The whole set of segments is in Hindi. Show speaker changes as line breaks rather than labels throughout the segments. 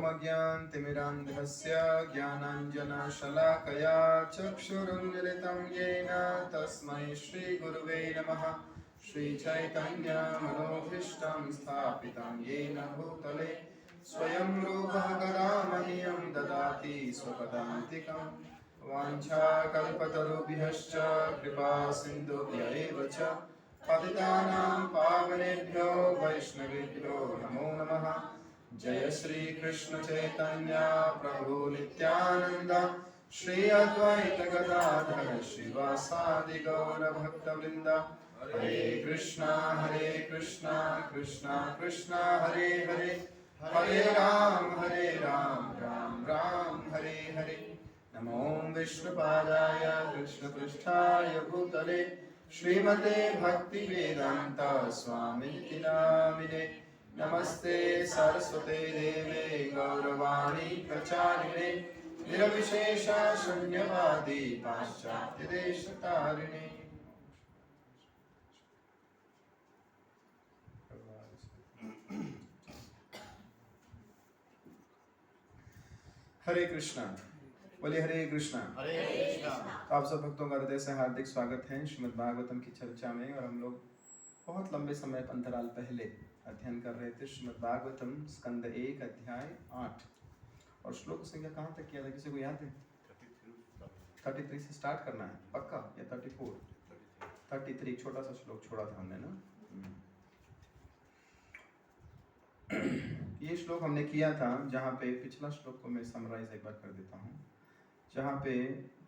ओमज्ञानतिमिरान्धस्य ज्ञानाञ्जनशलाकया चक्षुरुन्मिलितं येन तस्मै श्रीगुरुवे नमः। श्रीचैतन्यमनोभीष्टं स्थापितं येन भूतले स्वयं रूपः कदामह्यं ददाति स्वपदान्तिकम्। वाञ्छाकल्पतरुभ्यश्च कृपासिन्धुभ्यैव च पतितानां पावनेभ्यो वैष्णवेभ्यो नमो नमः। जय श्री कृष्ण चैतन्य प्रभु नित्यानंद श्री अद्वैत गदाधर श्रीवासादि गौर भक्तवृंद। हरे कृष्णा कृष्णा कृष्णा हरे हरे, हरे राम राम राम हरे हरे। नमो विष्णुपादाय कृष्णपृष्ठाय भूतले श्रीमते भक्तिवेदांत स्वामिनिति नामिने। नमस्ते सरस्वते देवे गौरवाणी प्रचारिणे निरविशेष शून्यवादी पाश्चात्य देशतारिणे। हरे कृष्णा। बोलिए हरे कृष्णा। तो आप सब भक्तों का हृदय से हार्दिक स्वागत है श्रीमद् भागवतम की चर्चा में। और हम लोग बहुत लंबे समय अंतराल पहले अध्ययन कर रहे थे श्रीमद् भागवतम स्कंद 1 अध्याय 8 और श्लोक संख्या कहाँ तक किया था, किसी को याद है? 33 से स्टार्ट करना है पक्का, या 34? 33 छोटा सा श्लोक छोड़ा था हमने ना। ये श्लोक हमने किया था जहाँ पे पिछला श्लोक को मैं समराइज एक बार कर देता हूँ, जहाँ पे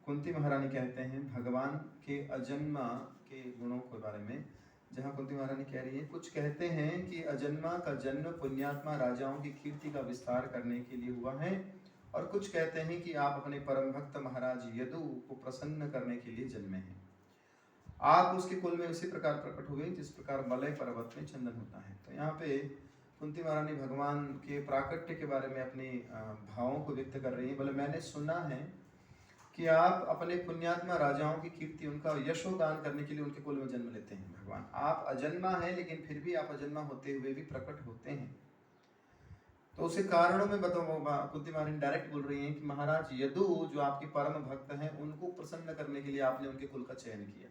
कुंती महारानी कहते हैं भगवान के अजन्मा के गुणों के बारे में। जहाँ कुंती महारानी कह रही है, कुछ कहते हैं कि अजन्मा का जन्म पुण्यात्मा राजाओं की कीर्ति का विस्तार करने के लिए हुआ है, और कुछ कहते हैं कि आप अपने परम भक्त महाराज यदु को प्रसन्न करने के लिए जन्मे हैं। आप उसके कुल में उसी प्रकार प्रकट हुए जिस प्रकार मलय पर्वत में चंदन होता है। तो यहाँ पे कुंती महारानी भगवान के प्राकट्य के बारे में अपने भावों को व्यक्त कर रही है। बोले मैंने सुना है कि आप अपने पुण्यात्मा राजाओं की कीर्ति, उनका यशोगान करने के लिए उनके कुल में जन्म लेते हैं। भगवान आप अजन्मा हैं, लेकिन फिर भी आप अजन्मा होते हुए भी प्रकट होते हैं। तो उसे कारणों में बताओ, कुंती महारानी डायरेक्ट बोल रही हैं कि महाराज यदु जो आपके परम भक्त हैं, उनको प्रसन्न करने के लिए आपने उनके कुल का चयन किया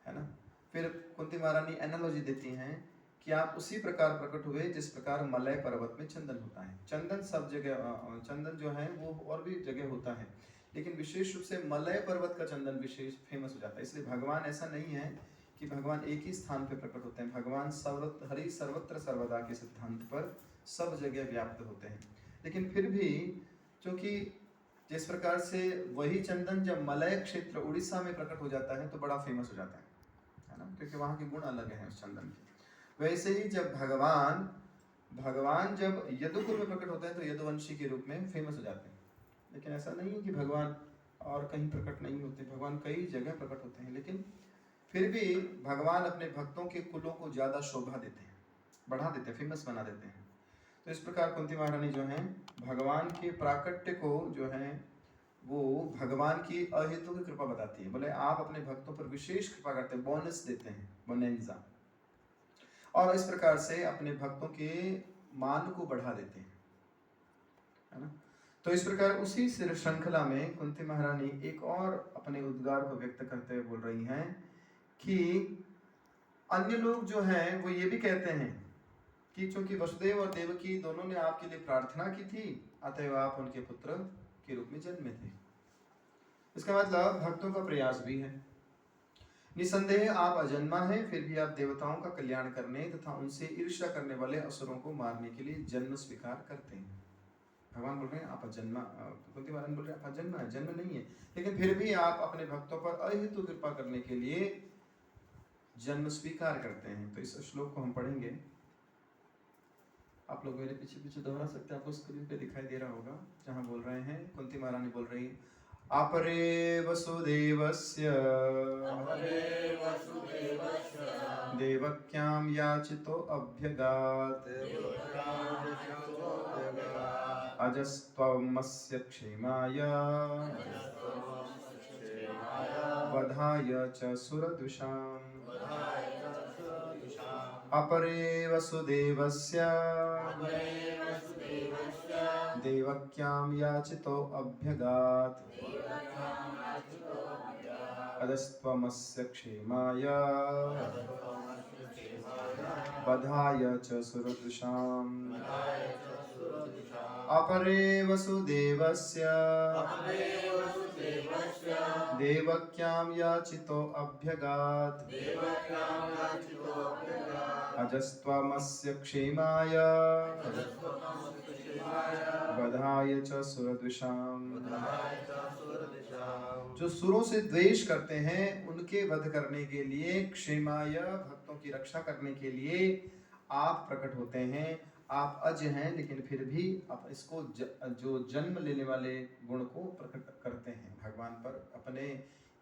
है ना। फिर कुंती महारानी एनालॉजी देती हैं कि आप उसी प्रकार प्रकट हुए जिस प्रकार मलय पर्वत में चंदन होता है। चंदन सब जगह, चंदन जो है वो और भी जगह होता है, लेकिन विशेष रूप से मलय पर्वत का चंदन विशेष फेमस हो जाता है। इसलिए भगवान ऐसा नहीं है कि भगवान एक ही स्थान पे प्रकट होते हैं। भगवान हरि सर्वत्र सर्वदा के सिद्धांत पर सब जगह व्याप्त होते हैं। लेकिन फिर भी क्योंकि जिस प्रकार से वही चंदन जब मलय क्षेत्र उड़ीसा में प्रकट हो जाता है तो बड़ा फेमस हो जाता है ना, क्योंकि वहाँ के गुण अलग हैं उस चंदन के। वैसे ही जब भगवान जब यदुकुल में प्रकट होते हैं तो यदुवंशी के रूप में फेमस हो जाते हैं। लेकिन ऐसा नहीं है कि भगवान और कहीं प्रकट नहीं होते, भगवान कई जगह प्रकट होते हैं। लेकिन फिर भी भगवान अपने भक्तों के कुलों को ज़्यादा शोभा देते हैं, बढ़ा देते हैं, फेमस बना देते हैं। तो इस प्रकार कुंती महारानी जो है भगवान के प्राकट्य को जो है वो भगवान की अहेतु की कृपा बताती है। बोले आप अपने भक्तों पर विशेष कृपा करते हैं, बोनस देते हैं, बोनेंजा, और इस प्रकार से अपने भक्तों के मान को बढ़ा देते हैं, है ना। तो इस प्रकार उसी श्रृंखला में कुंती महारानी एक और अपने उद्गार को व्यक्त करते हुए बोल रही हैं कि अन्य लोग जो हैं वो ये भी कहते हैं कि चूंकि वसुदेव और देवकी दोनों ने आपके लिए प्रार्थना की थी, अतएव आप उनके पुत्र के रूप में जन्मे थे। इसका मतलब भक्तों का प्रयास भी है। निसंदेह आप अजन्मा हैं, फिर भी आप देवताओं का कल्याण करने तथा उनसे ईर्ष्या करने वाले असुरों को मारने के लिए जन्म स्वीकार करते हैं। भगवान बोल रहे हैं आप अजन्मा, कुंती महारानी बोल रहे हैं आप अजन्मा है, जन्म नहीं है, लेकिन फिर भी आप अपने भक्तों पर अहेतु कृपा करने के लिए जन्म स्वीकार करते हैं। तो इस श्लोक को हम पढ़ेंगे, आप लोग मेरे पीछे पीछे दोहरा सकते हैं, आपको स्क्रीन पे दिखाई दे रहा होगा, जहाँ बोल रहे हैं कुंती महारानी बोल रही है अपरे वसुदेवस्य देवक्यां याचितो अभ्यगात् अजस्त्वमस्य क्षेमाय वधाय च सुरदुषाम्। अपरे वसुदेवस्य देवक्यां याचितो अभ्यगात् अदस्त्वमस्य क्षेमाय बधाय च सुरदृशाम् अपरे वसुदेवस्य देवक्यां याचितो अभ्यगात् अजस्त्वमस्य क्षेमाय बधाय च सुरदृशाम्। जो सुरों से द्वेष करते हैं उनके वध करने के लिए, क्षेमाय भक्तों की रक्षा करने के लिए आप प्रकट होते हैं। आप अज हैं लेकिन फिर भी आप इसको जो जन्म लेने वाले गुण को प्रकट करते हैं भगवान पर, अपने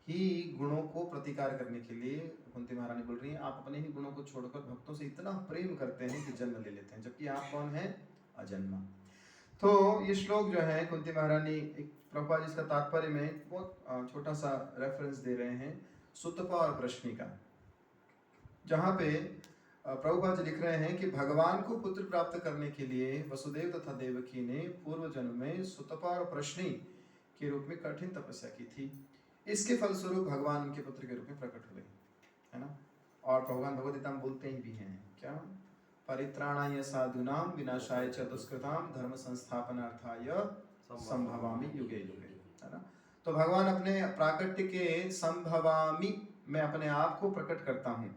ही गुणों को प्रतिकार करने के लिए। कुंती महारानी बोल रही हैं आप अपने ही गुणों को छोड़कर भक्तों से इतना प्रेम करते हैं कि जन्म ले लेते हैं, जबकि आप कौन हैं? अजन्मा। तो ये श्लोक जो है कुंती महारानी एक प्रभुपाद जी इसका तात्पर्य में बहुत छोटा सा रेफरेंस दे रहे हैं सुतपा और प्रश्नी का, जहाँ पे प्रभुपाद जी लिख रहे हैं कि भगवान को पुत्र प्राप्त करने के लिए वसुदेव तथा देवकी ने पूर्व जन्म में सुतपा और प्रश्नी के रूप में कठिन तपस्या की थी। इसके फलस्वरूप भगवान उनके पुत्र के रूप में प्रकट हुए, है ना। और भगवान भगवद गीता में बोलते ही भी हैं क्या? परित्राणाय साधूनां विनाशाय च दुष्कृतां धर्म संस्थापनार्थाय संभवामि युगे युगे, है ना। तो भगवान अपने प्राकट्य के संभवामि में अपने आप को प्रकट करता हूँ,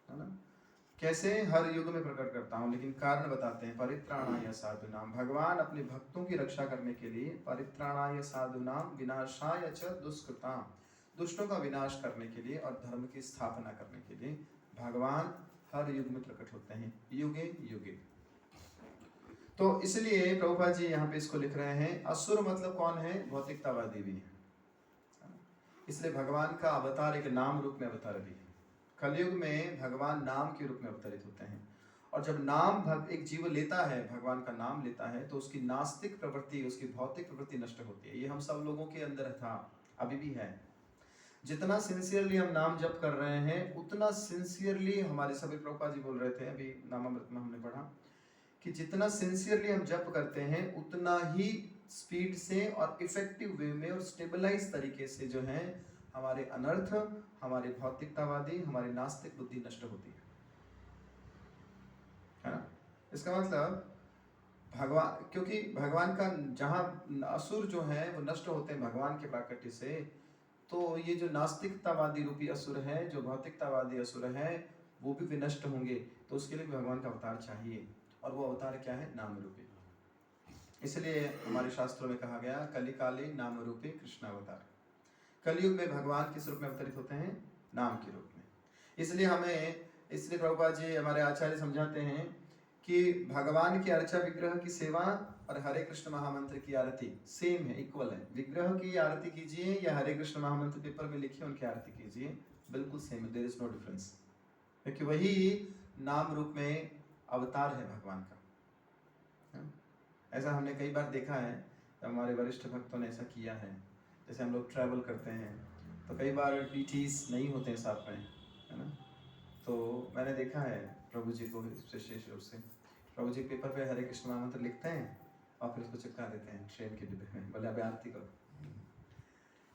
है ना। कैसे? हर युग में प्रकट करता हूँ, लेकिन कारण बताते हैं। परित्राणाय साधूनां, भगवान अपने भक्तों की रक्षा करने के लिए, परित्राणाय साधूनां विनाशाय च दुष्कृतां, दुष्टों का विनाश करने के लिए और धर्म की स्थापना करने के लिए भगवान हर युग में प्रकट होते हैं, युगे युगे। तो इसलिए प्रभुपाद जी यहाँ पे इसको लिख रहे हैं। असुर मतलब कौन है? भौतिकतावादी भी है, इसलिए भगवान का अवतार एक नाम रूप में अवतार भी है। कलयुग में भगवान नाम के रूप में अवतरित होते हैं, और जब नाम एक जीव लेता है, भगवान का नाम लेता है, तो उसकी नास्तिक प्रवृत्ति, उसकी भौतिक प्रवृत्ति नष्ट होती है। ये हम सब लोगों के अंदर था, अभी भी है। जितना सिंसियरली हम नाम जप कर रहे हैं, उतना सिंसियरली हमारे सभी प्रभुपाद जी बोल रहे थे, अभी नामामृत में हमने पढ़ा कि जितना सिंसियरली हम जप करते हैं उतना ही स्पीड से और इफेक्टिव वे में और स्टेबलाइज तरीके से जो है हमारे अनर्थ, हमारे भौतिकतावादी, हमारी नास्तिक बुद्धि नष्ट होती है ना। इसका मतलब भगवान, क्योंकि भगवान का जहाँ असुर जो है वो नष्ट होते हैं भगवान के प्राकट्य से, तो ये जो नास्तिकतावादी रूपी असुर है, जो भौतिकतावादी असुर है, वो भी विनष्ट होंगे। तो उसके लिए भगवान का अवतार चाहिए, और वो अवतार क्या है? नाम रूपी। इसलिए हमारे शास्त्रों में कहा गया कलिकाले नाम रूपी कृष्ण अवतार। कलयुग में भगवान किस रूप में अवतरित होते हैं? नाम के रूप में। इसलिए प्रभुपाद जी हमारे आचार्य समझाते हैं कि भगवान की अर्चा विग्रह की सेवा और हरे कृष्ण महामंत्र की आरती सेम है, इक्वल है। विग्रह की आरती कीजिए या हरे कृष्ण महामंत्र पेपर में लिखिए उनकी आरती कीजिए, बिल्कुल सेम है, देयर इज नो डिफरेंस, क्योंकि वही नाम रूप में अवतार है भगवान का। ऐसा हमने कई बार देखा है, हमारे वरिष्ठ भक्तों ने ऐसा किया है। जैसे हम लोग ट्रैवल करते हैं तो कई बार डीटीज नहीं होते हैं साथ में, है ना। तो मैंने देखा है प्रभु जी को विशेष रूप से, प्रभु जी पेपर पे हरे कृष्ण महामंत्र लिखते हैं और फिर उसको चिपका देते हैं ट्रेन के डिब्बे में, बोले अभी आरती करो।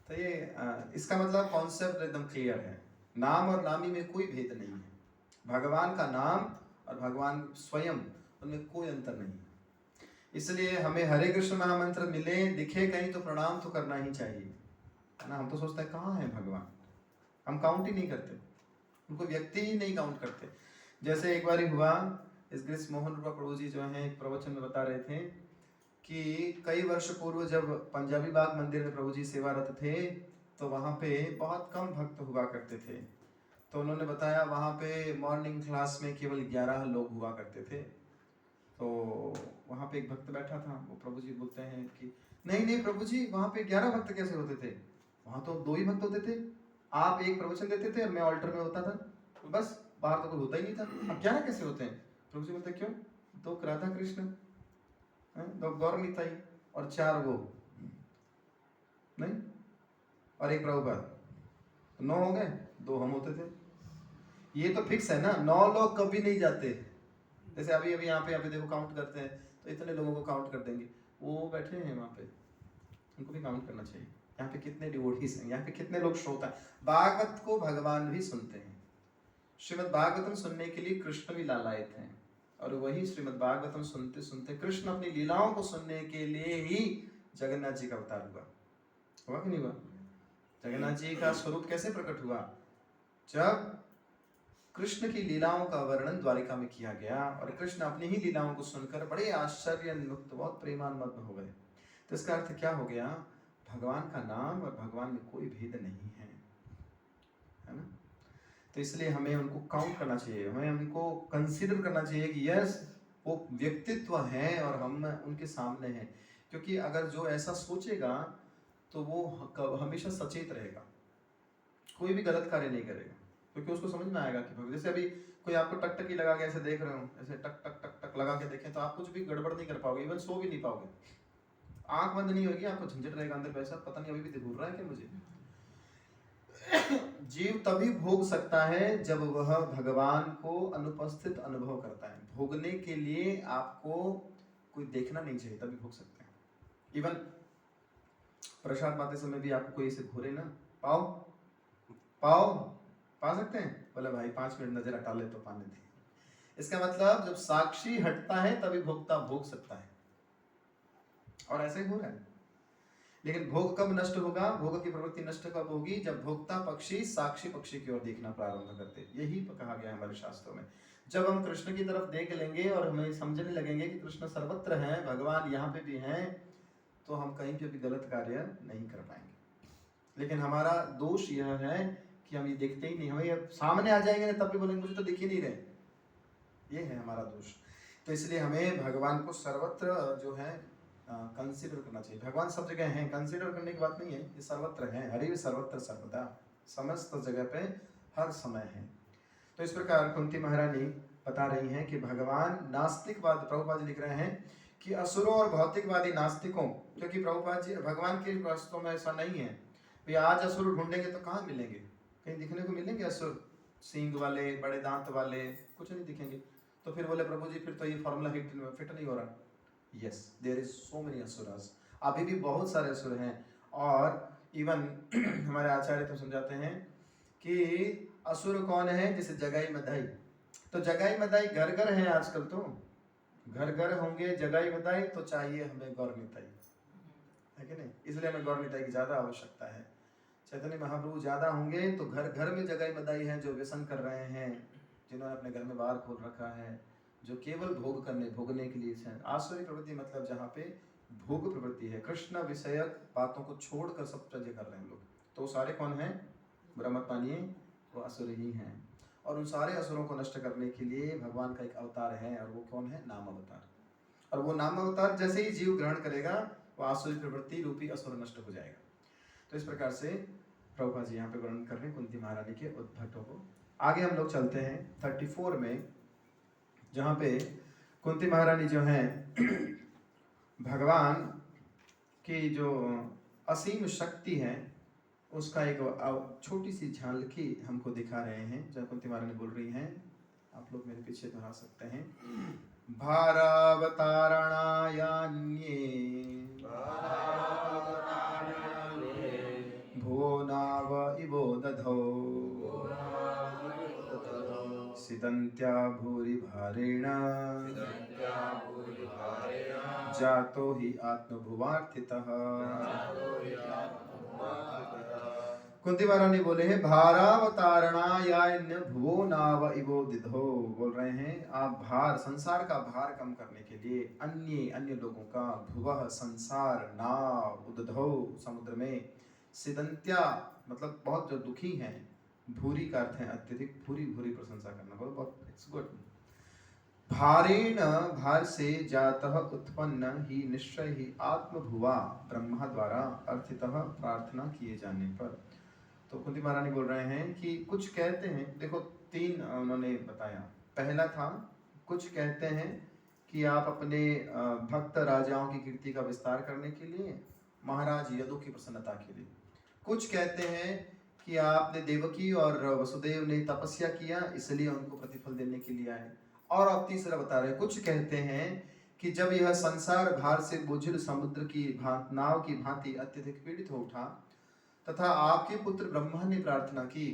तो ये इसका मतलब कॉन्सेप्ट एकदम क्लियर है। नाम और नामी में कोई भेद नहीं है। भगवान का नाम और भगवान स्वयं, उनमें कोई अंतर नहीं है। इसलिए हमें हरे कृष्ण महामंत्र मिले दिखे कहीं तो प्रणाम तो करना ही चाहिए, है ना। हम तो सोचते हैं कहाँ है भगवान, हम काउंट ही नहीं करते, उनको व्यक्ति ही नहीं काउंट करते। जैसे एक बार हुआ, इस ग्रीष्म मोहन रूपा प्रभु जी जो हैं एक प्रवचन में बता रहे थे कि कई वर्ष पूर्व जब पंजाबी बाग मंदिर में प्रभु जी सेवारत थे तो वहाँ पे बहुत कम भक्त हुआ करते थे। तो उन्होंने बताया वहाँ पे मॉर्निंग क्लास में केवल 11 लोग हुआ करते थे। तो वहाँ पे एक भक्त बैठा था, वो प्रभु जी बोलते हैं कि नहीं नहीं प्रभु जी, वहाँ पे 11 भक्त कैसे होते थे? वहाँ तो 2 ही भक्त होते थे, आप एक प्रवचन देते थे और मैं ऑल्टर में होता था, तो बस बाहर तो कोई होता ही नहीं था। अब 11 कैसे होते हैं? प्रभु जी बोलते क्यों, 2 राधा कृष्ण, 2 गौर निताई और 4 वो नहीं, और एक प्रभुपाद, तो 9 हो गए, 2 हम होते थे। ये तो फिक्स है ना, 9 लोग कभी नहीं जाते। जैसे अभी अभी यहाँ पे देखो काउंट करते हैं तो इतने लोगों को काउंट कर देंगे, वो बैठे हैं वहाँ पे, उनको भी काउंट करना चाहिए। यहाँ पे कितने डिवोटीज हैं, यहाँ पे कितने लोग श्रोता हैं। भागवत को भगवान भी सुनते हैं, श्रीमद् भागवतम सुनने के लिए कृष्ण भी लालायित हैं, और वही श्रीमद् भागवतम सुनते सुनते कृष्ण अपनी लीलाओं को सुनने के लिए ही जगन्नाथ जी का अवतार हुआ कि नहीं हुआ? जगन्नाथ जी का स्वरूप कैसे प्रकट हुआ? जब कृष्ण की लीलाओं का वर्णन द्वारिका में किया गया और कृष्ण अपनी ही लीलाओं को सुनकर बड़े आश्चर्यान्वित, बहुत प्रेमान्वित हो गए। तो इसका अर्थ क्या हो गया? भगवान का नाम और भगवान में कोई भेद नहीं है ना। तो इसलिए हमें उनको काउंट करना चाहिए, हमें उनको कंसीडर करना चाहिए कि यस वो व्यक्तित्व है और हम उनके सामने हैं। क्योंकि अगर जो ऐसा सोचेगा तो वो हमेशा सचेत रहेगा, कोई भी गलत कार्य नहीं करेगा, क्योंकि उसको समझ में आएगा कि जैसे अभी कोई आपको टकटकी लगा के ऐसे देख रहे हो, ऐसे टक टक टक टक लगा के देखें तो आप कुछ भी गड़बड़ नहीं कर पाओगे, इवन सो भी नहीं पाओगे, आंख बंद नहीं होगी, आपको झंझट रहेगा अंदर, वैसा पता नहीं अभी भी घूर रहा है क्या मुझे। जीव तभी भोग सकता है जब वह भगवान को अनुपस्थित अनुभव करता है। भोगने के लिए आपको कोई देखना नहीं चाहिए, तभी भोग सकते हैं। इवन प्रसाद पाते समय भी आपको कोई इसे घूरे ना, पाओ पाओ पा सकते हैं, बोले भाई 5 मिनट नजर हटा ले तो पाने दे। इसका मतलब जब साक्षी हटता है तभी भोक्ता भोग सकता है, और ऐसे ही हो रहा है। लेकिन भोग कब नष्ट होगा? भोग की प्रवृत्ति नष्ट कब होगी? जब भोक्ता पक्षी साक्षी पक्षी की ओर देखना प्रारंभ करते। यही कहा गया है हमारे शास्त्रों में। जब हम कृष्ण की तरफ देख लेंगे और हमें समझने लगेंगे कि कृष्ण सर्वत्र हैं, भगवान यहाँ पे भी हैं, तो हम कहीं पे भी गलत कार्य नहीं कर पाएंगे। लेकिन हमारा दोष यह है कि हम ये देखते ही नहीं, हमें सामने आ जाएंगे तब भी बोलेंगे मुझे तो दिख ही नहीं रहे, ये है हमारा दोष। तो इसलिए हमें भगवान को सर्वत्र जो है कंसीडर करना चाहिए। भगवान सब जगह हैं, कंसीडर करने की बात नहीं है, ये सर्वत्र हैं, हरि सर्वत्र सर्वदा, समस्त जगह पे हर समय है। तो इस प्रकार कुंती महारानी बता रही हैं कि भगवान नास्तिकवाद, प्रभुपाद जी लिख रहे हैं कि असुरों और भौतिकवादी नास्तिकों, क्योंकि प्रभुपाद जी भगवान के वास्तव में ऐसा नहीं है। भाई आज असुर ढूंढेंगे तो कहाँ मिलेंगे? कहीं दिखने को मिलेंगे असुर? सींग वाले, बड़े दांत वाले कुछ नहीं दिखेंगे। तो फिर बोले प्रभु जी फिर तो ये फॉर्मूला फिट नहीं हो रहा। Yes, there is so many asuras, अभी भी बहुत सारे असुर हैं। और इवन हमारे आचार्य तो समझाते हैं कि असुर कौन है? जैसे जगाई मदाई, तो जगाई मदाई घर घर है आजकल, तो घर घर होंगे जगाई मदाई, तो चाहिए हमें गौर निताई, है कि नहीं? इसलिए हमें गौर निताई की ज्यादा आवश्यकता है। चैतन्य महाप्रभु ज्यादा होंगे तो घर घर में जगाई मदाई है, जो व्यसन कर रहे हैं, जिन्होंने अपने घर में बार खोल रखा है, जो केवल भोगने के लिए है। आसुरी प्रवृत्ति मतलब जहाँ पे भोग प्रवृत्ति है, कृष्ण विषयक बातों को छोड़कर सब चीजें कर रहे हैं लोग, तो सारे कौन हैं? बुरा मत मानिए, वो असुर ही हैं। और उन सारे असुरों को नष्ट करने के लिए भगवान का एक अवतार है, और वो कौन है? नाम अवतार। और वो नाम अवतार जैसे ही जीव ग्रहण करेगा, वो आसुरी प्रवृत्ति रूपी असुर नष्ट हो जाएगा। तो इस प्रकार से प्रभुपाद जी यहाँ पे वर्णन कर रहे हैं कुंती महारानी के उद्भटों को। आगे हम लोग चलते हैं 34 में, जहाँ पे कुंती महारानी जो हैं भगवान की जो असीम शक्ति है उसका एक छोटी सी झालकी हमको दिखा रहे हैं। जब कुंती महारानी बोल रही हैं, आप लोग मेरे पीछे दोहरा सकते हैं, भारावतारणायान्ये भुवनाव इवो दधौ सिदन्त्या भूरि भारेण जातो हि आत्मभुवार्थितः। कुंती महारानी बोले हैं भारावतारणायान्य भुवो नाव इवो दिधो, बोल रहे हैं आप भार, संसार का भार कम करने के लिए अन्य लोगों का, भुवः संसार, नाव उदधौ समुद्र में, सिदंत्या मतलब बहुत जो दुखी हैं, भूरी का अर्थ है अत्यधिक, भूरी भूरी प्रशंसा करना, बहुत इट्स गुड। भारेण भार से जातः उत्पन्न ही निश्चय ही आत्मभुवा ब्रह्मा द्वारा अर्थितः प्रार्थना किए जाने पर। तो कुंती महारानी बोल रहे हैं कि कुछ कहते हैं, देखो 3 उन्होंने बताया। पहला था कुछ कहते हैं कि आप अपने भक्त राजाओं की कीर्ति का विस्तार करने के लिए, महाराज यदु की प्रसन्नता के लिए। कुछ कहते हैं कि आपने देवकी और वसुदेव ने तपस्या किया, इसलिए उनको प्रतिफल देने के लिए आए। और अब तीसरा बता रहे हैं, कुछ कहते हैं कि जब यह संसार भार से बोझिल समुद्र की नाव की भांति अत्यधिक पीड़ित हो उठा तथा आपके पुत्र ब्रह्मा ने प्रार्थना की,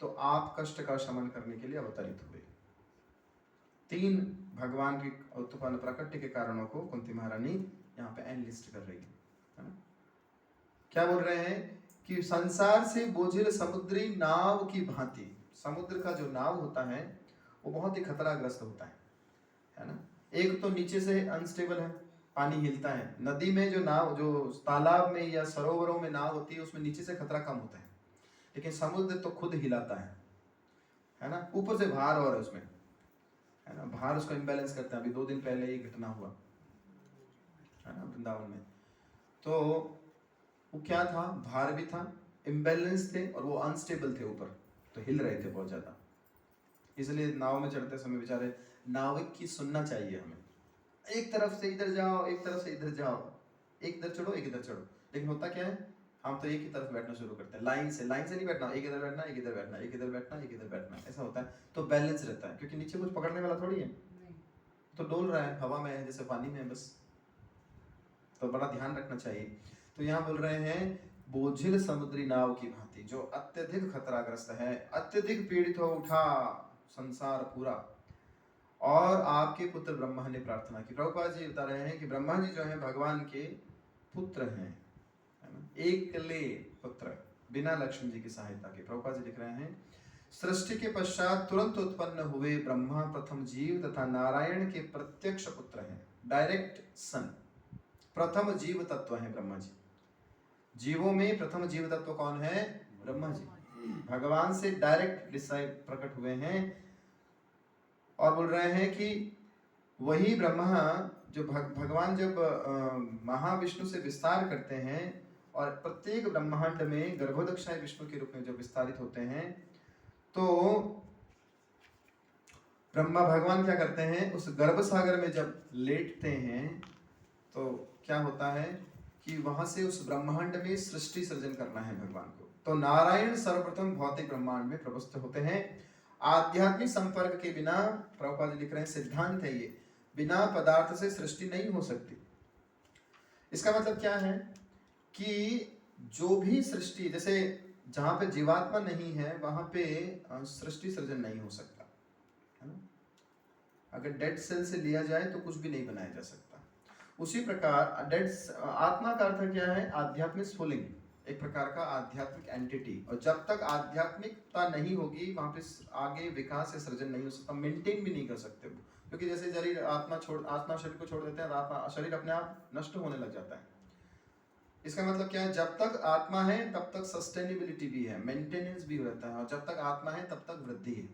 तो आप कष्ट का शमन करने के लिए अवतरित हुए। 3 भगवान के उत्पन्न प्रकृति के कारणों को कुंती महारानी यहाँ पे एनलिस्ट कर रही है ना। क्या बोल रहे हैं कि संसार से बोझिल समुद्री नाव की भांति, समुद्र का जो नाव होता है वो बहुत ही खतराग्रस्त होता है ना। एक तो नीचे से अनस्टेबल है, पानी हिलता है। नदी में जो नाव, जो तालाब में या सरोवरों में नाव होती है, उसमें नीचे से खतरा कम होता है, लेकिन समुद्र तो खुद हिलाता है ना। ऊपर से भार और उसमें है ना, भार उसको इम्बैलेंस करता है। अभी 2 दिन पहले ये घटना हुआ है ना वृंदावन में, तो वो क्या था, भार भी था, इम्बैलेंस थे और वो अनस्टेबल थे, ऊपर तो हिल रहे थे बहुत ज्यादा। इसलिए नाव में चढ़ते समय बेचारे नाविक की सुनना चाहिए हमें, एक तरफ से इधर जाओ, एक तरफ से इधर जाओ, एक इधर चढ़ो, एक इधर चढ़ो। लेकिन होता क्या है, हम तो एक ही तरफ बैठना शुरू करते हैं, लाइन से नहीं बैठना, एक इधर बैठना, एक इधर बैठना, एक इधर बैठना, एक इधर बैठना, ऐसा होता है। तो बैलेंस रहता है, क्योंकि नीचे कुछ पकड़ने वाला थोड़ी है, तो डोल रहा है, हवा में है, जैसे पानी में है बस। तो बड़ा ध्यान रखना चाहिए। तो यहाँ बोल रहे हैं बोझिल समुद्री नाव की भांति, जो अत्यधिक खतराग्रस्त है, अत्यधिक पीड़ित हो उठा संसार पूरा, और आपके पुत्र ब्रह्मा ने प्रार्थना की। प्रभुपाद जी बता रहे हैं कि ब्रह्मा जी जो है भगवान के पुत्र हैं, है ना, एकले पुत्र, बिना लक्ष्मण जी की सहायता के। प्रभुपाद जी लिख रहे हैं, सृष्टि के पश्चात तुरंत उत्पन्न हुए ब्रह्मा प्रथम जीव तथा नारायण के प्रत्यक्ष पुत्र हैं, डायरेक्ट सन। प्रथम जीव तत्व है ब्रह्मा जी। जीवों में प्रथम जीव तत्व कौन है? ब्रह्मा जी। भगवान से डायरेक्ट डिसाइड प्रकट हुए हैं, और बोल रहे हैं कि वही ब्रह्मा जो भगवान जब महाविष्णु से विस्तार करते हैं और प्रत्येक ब्रह्मांड में गर्भोदक्षाय विष्णु के रूप में जब विस्तारित होते हैं, तो ब्रह्मा भगवान क्या करते हैं, उस गर्भ सागर में जब लेटते हैं तो क्या होता है कि वहां से उस ब्रह्मांड में सृष्टि सृजन करना है भगवान को। तो नारायण सर्वप्रथम भौतिक ब्रह्मांड में प्रविष्ट होते हैं। आध्यात्मिक संपर्क के बिना, प्रभुपाद जी लिख रहे हैं, सिद्धांत है ये, बिना पदार्थ से सृष्टि नहीं हो सकती। इसका मतलब क्या है कि जो भी सृष्टि, जैसे जहां पे जीवात्मा नहीं है वहां पे सृष्टि सृजन नहीं हो सकता, है ना। अगर डेड सेल से लिया जाए तो कुछ भी नहीं बनाया जा सकता। उसी प्रकार डेड आत्मा का अर्थ क्या है? आध्यात्मिक स्फुलिंग, एक प्रकार का आध्यात्मिक एंटिटी। और जब तक आध्यात्मिकता नहीं होगी वहां पे आगे विकास या सृजन नहीं हो सकता, मेंटेन भी नहीं कर सकते वो। क्योंकि जैसे शरीर आत्मा शरीर को छोड़ देते हैं, आत्मा शरीर अपने आप नष्ट होने लग जाता है। इसका मतलब क्या है? जब तक आत्मा है तब तक सस्टेनेबिलिटी भी है, मेंटेनेंस भी रहता है, और जब तक आत्मा है तब तक वृद्धि है।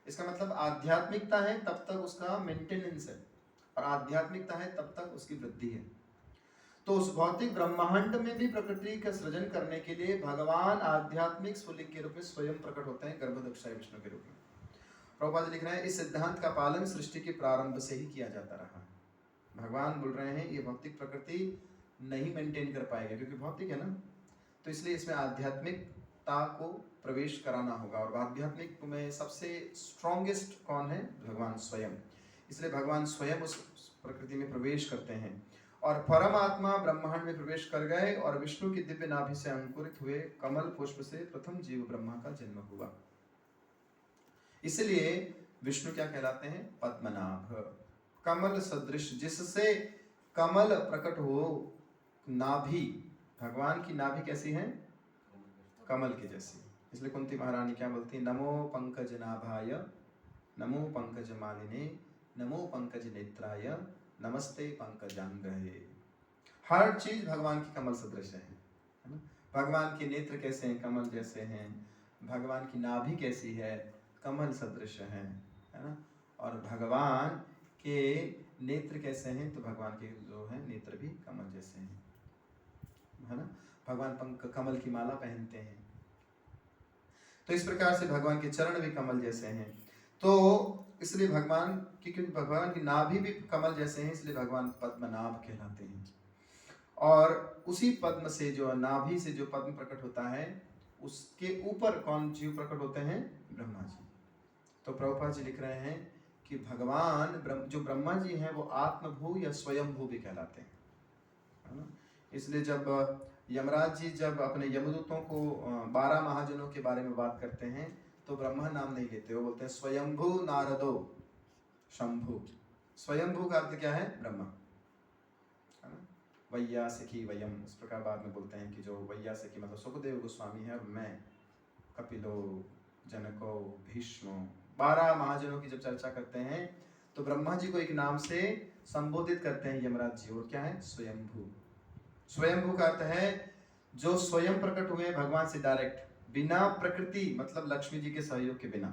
इसका मतलब आध्यात्मिकता है तब तक उसका मेंटेनेंस है, और आध्यात्मिकता है तब तक उसकी वृद्धि है। तो उस भौतिक ब्रह्मांड में भी प्रकृति का सृजन करने के लिए भगवान आध्यात्मिक स्फुलिंग के रूप में स्वयं प्रकट होते हैं, गर्भोदक्षाय विष्णु के रूप में। प्रभुपाद लिख रहे हैं, इस सिद्धांत का पालन सृष्टि के प्रारंभ से ही किया जाता रहा। भगवान बोल रहे हैं ये भौतिक प्रकृति नहीं मेंटेन कर पाएगा, क्योंकि भौतिक है ना, तो इसलिए इसमें आध्यात्मिकता को प्रवेश कराना होगा। और आध्यात्मिक में सबसे स्ट्रॉन्गेस्ट कौन है? भगवान स्वयं। इसलिए भगवान स्वयं उस प्रकृति में प्रवेश करते हैं, और परमात्मा ब्रह्मांड में प्रवेश कर गए, और विष्णु की दिव्य नाभि से अंकुरित हुए कमल पुष्प से प्रथम जीव ब्रह्मा का जन्म हुआ। इसलिए विष्णु क्या कहलाते हैं? पद्मनाभ, कमल सदृश, जिससे कमल प्रकट हो। नाभि, भगवान की नाभि कैसी है? कमल की जैसी। इसलिए कुंती महारानी क्या बोलती है? नमो पंकज नाभाय, नमो पंकज मालिने, नमो पंकज नेत्राय, नमस्ते पंकजांगहे। हर चीज भगवान की कमल सदृश है ना। भगवान के नेत्र कैसे हैं? कमल जैसे हैं। भगवान की नाभि कैसी है? कमल सदृश है ना। और भगवान के नेत्र कैसे हैं? तो भगवान के जो है नेत्र भी कमल जैसे हैं, है ना। भगवान कमल की माला पहनते हैं, तो इस प्रकार से भगवान के चरण भी कमल जैसे हैं। तो इसलिए भगवान की, क्योंकि भगवान की नाभि भी कमल जैसे हैं, इसलिए भगवान पद्मनाभ कहलाते हैं। और उसी पद्म से, जो नाभि से जो पद्म प्रकट होता है, उसके ऊपर कौन जीव प्रकट होते हैं? ब्रह्मा जी। तो प्रभुपाद जी लिख रहे हैं कि भगवान जो ब्रह्मा जी हैं वो आत्मभू या स्वयंभू भी कहलाते हैं, है ना। इसलिए जब यमराज जी जब अपने यमदूतों को 12 महाजनों के बारे में बात करते हैं तो ब्रह्मा नाम नहीं लेते, वो बोलते हैं स्वयंभू नारदो शंभु। स्वयंभू का अर्थ क्या है? ब्रह्मा, है ना। वैयासिकी वयम, इस प्रकार बाद में बोलते हैं कि जो वैयासिकी मतलब सुखदेव गोस्वामी है और मैं, कपिलो, जनको, भीष्म, 12 महाजनों की जब चर्चा करते हैं तो ब्रह्मा जी को एक नाम से संबोधित करते हैं यमराज जी, और क्या है? स्वयंभू। स्वयंभू का अर्थ है जो स्वयं प्रकट हुए भगवान से डायरेक्ट, बिना प्रकृति मतलब लक्ष्मी जी के सहयोग के बिना।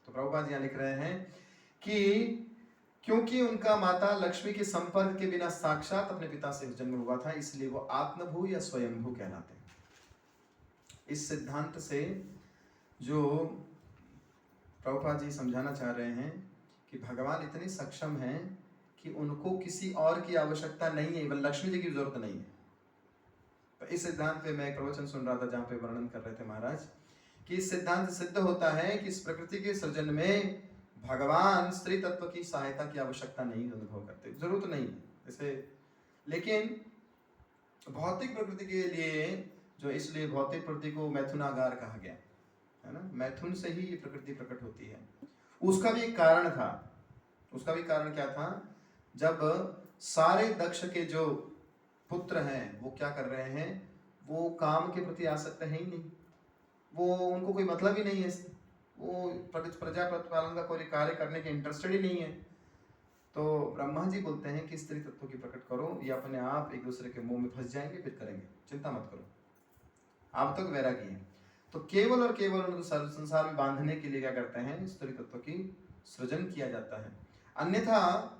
तो प्रभुपाद यहाँ लिख रहे हैं कि क्योंकि उनका माता लक्ष्मी के संपर्क के बिना साक्षात अपने पिता से जन्म हुआ था, इसलिए वो आत्मभू या स्वयंभू कहलाते हैं। इस सिद्धांत से जो प्रभुपाद जी समझाना चाह रहे हैं कि भगवान इतने सक्षम हैं कि उनको किसी और की आवश्यकता नहीं है, इवन लक्ष्मी जी की जरूरत नहीं है। तो इस सिद्धांत पे मैं एक प्रवचन सुन रहा था जहाँ पे वर्णन कर रहे थे महाराज कि इस सिद्धांत सिद्ध होता है कि इस प्रकृति के सृजन में भगवान स्त्री तत्व की सहायता की आवश्यकता नहीं अनुभव करते, जरूरत नहीं है जैसे। लेकिन भौतिक प्रकृति के लिए जो, इसलिए भौतिक प्रकृति को मैथुनागार कहा गया, है ना। मैथुन से ही ये प्रकृति प्रकट होती है। उसका भी एक कारण था। उसका भी कारण क्या था? जब सारे दक्ष के जो पुत्र हैं वो क्या कर रहे हैं, वो काम के प्रति आसक्त है ही नहीं, वो उनको कोई मतलब ही नहीं है, वो प्रजा प्रतिपालन का कोई कार्य करने के इंटरेस्टेड ही नहीं है। तो ब्रह्मा जी बोलते हैं कि स्त्री तत्व की प्रकट करो, ये अपने आप एक दूसरे के मुंह में फंस जाएंगे, फिर करेंगे, चिंता मत करो, आप तक वैरागी है। तो केवल और केवल उनको संसार में बांधने के लिए क्या करते हैं, स्त्री तत्व की सृजन किया जाता है। अन्यथा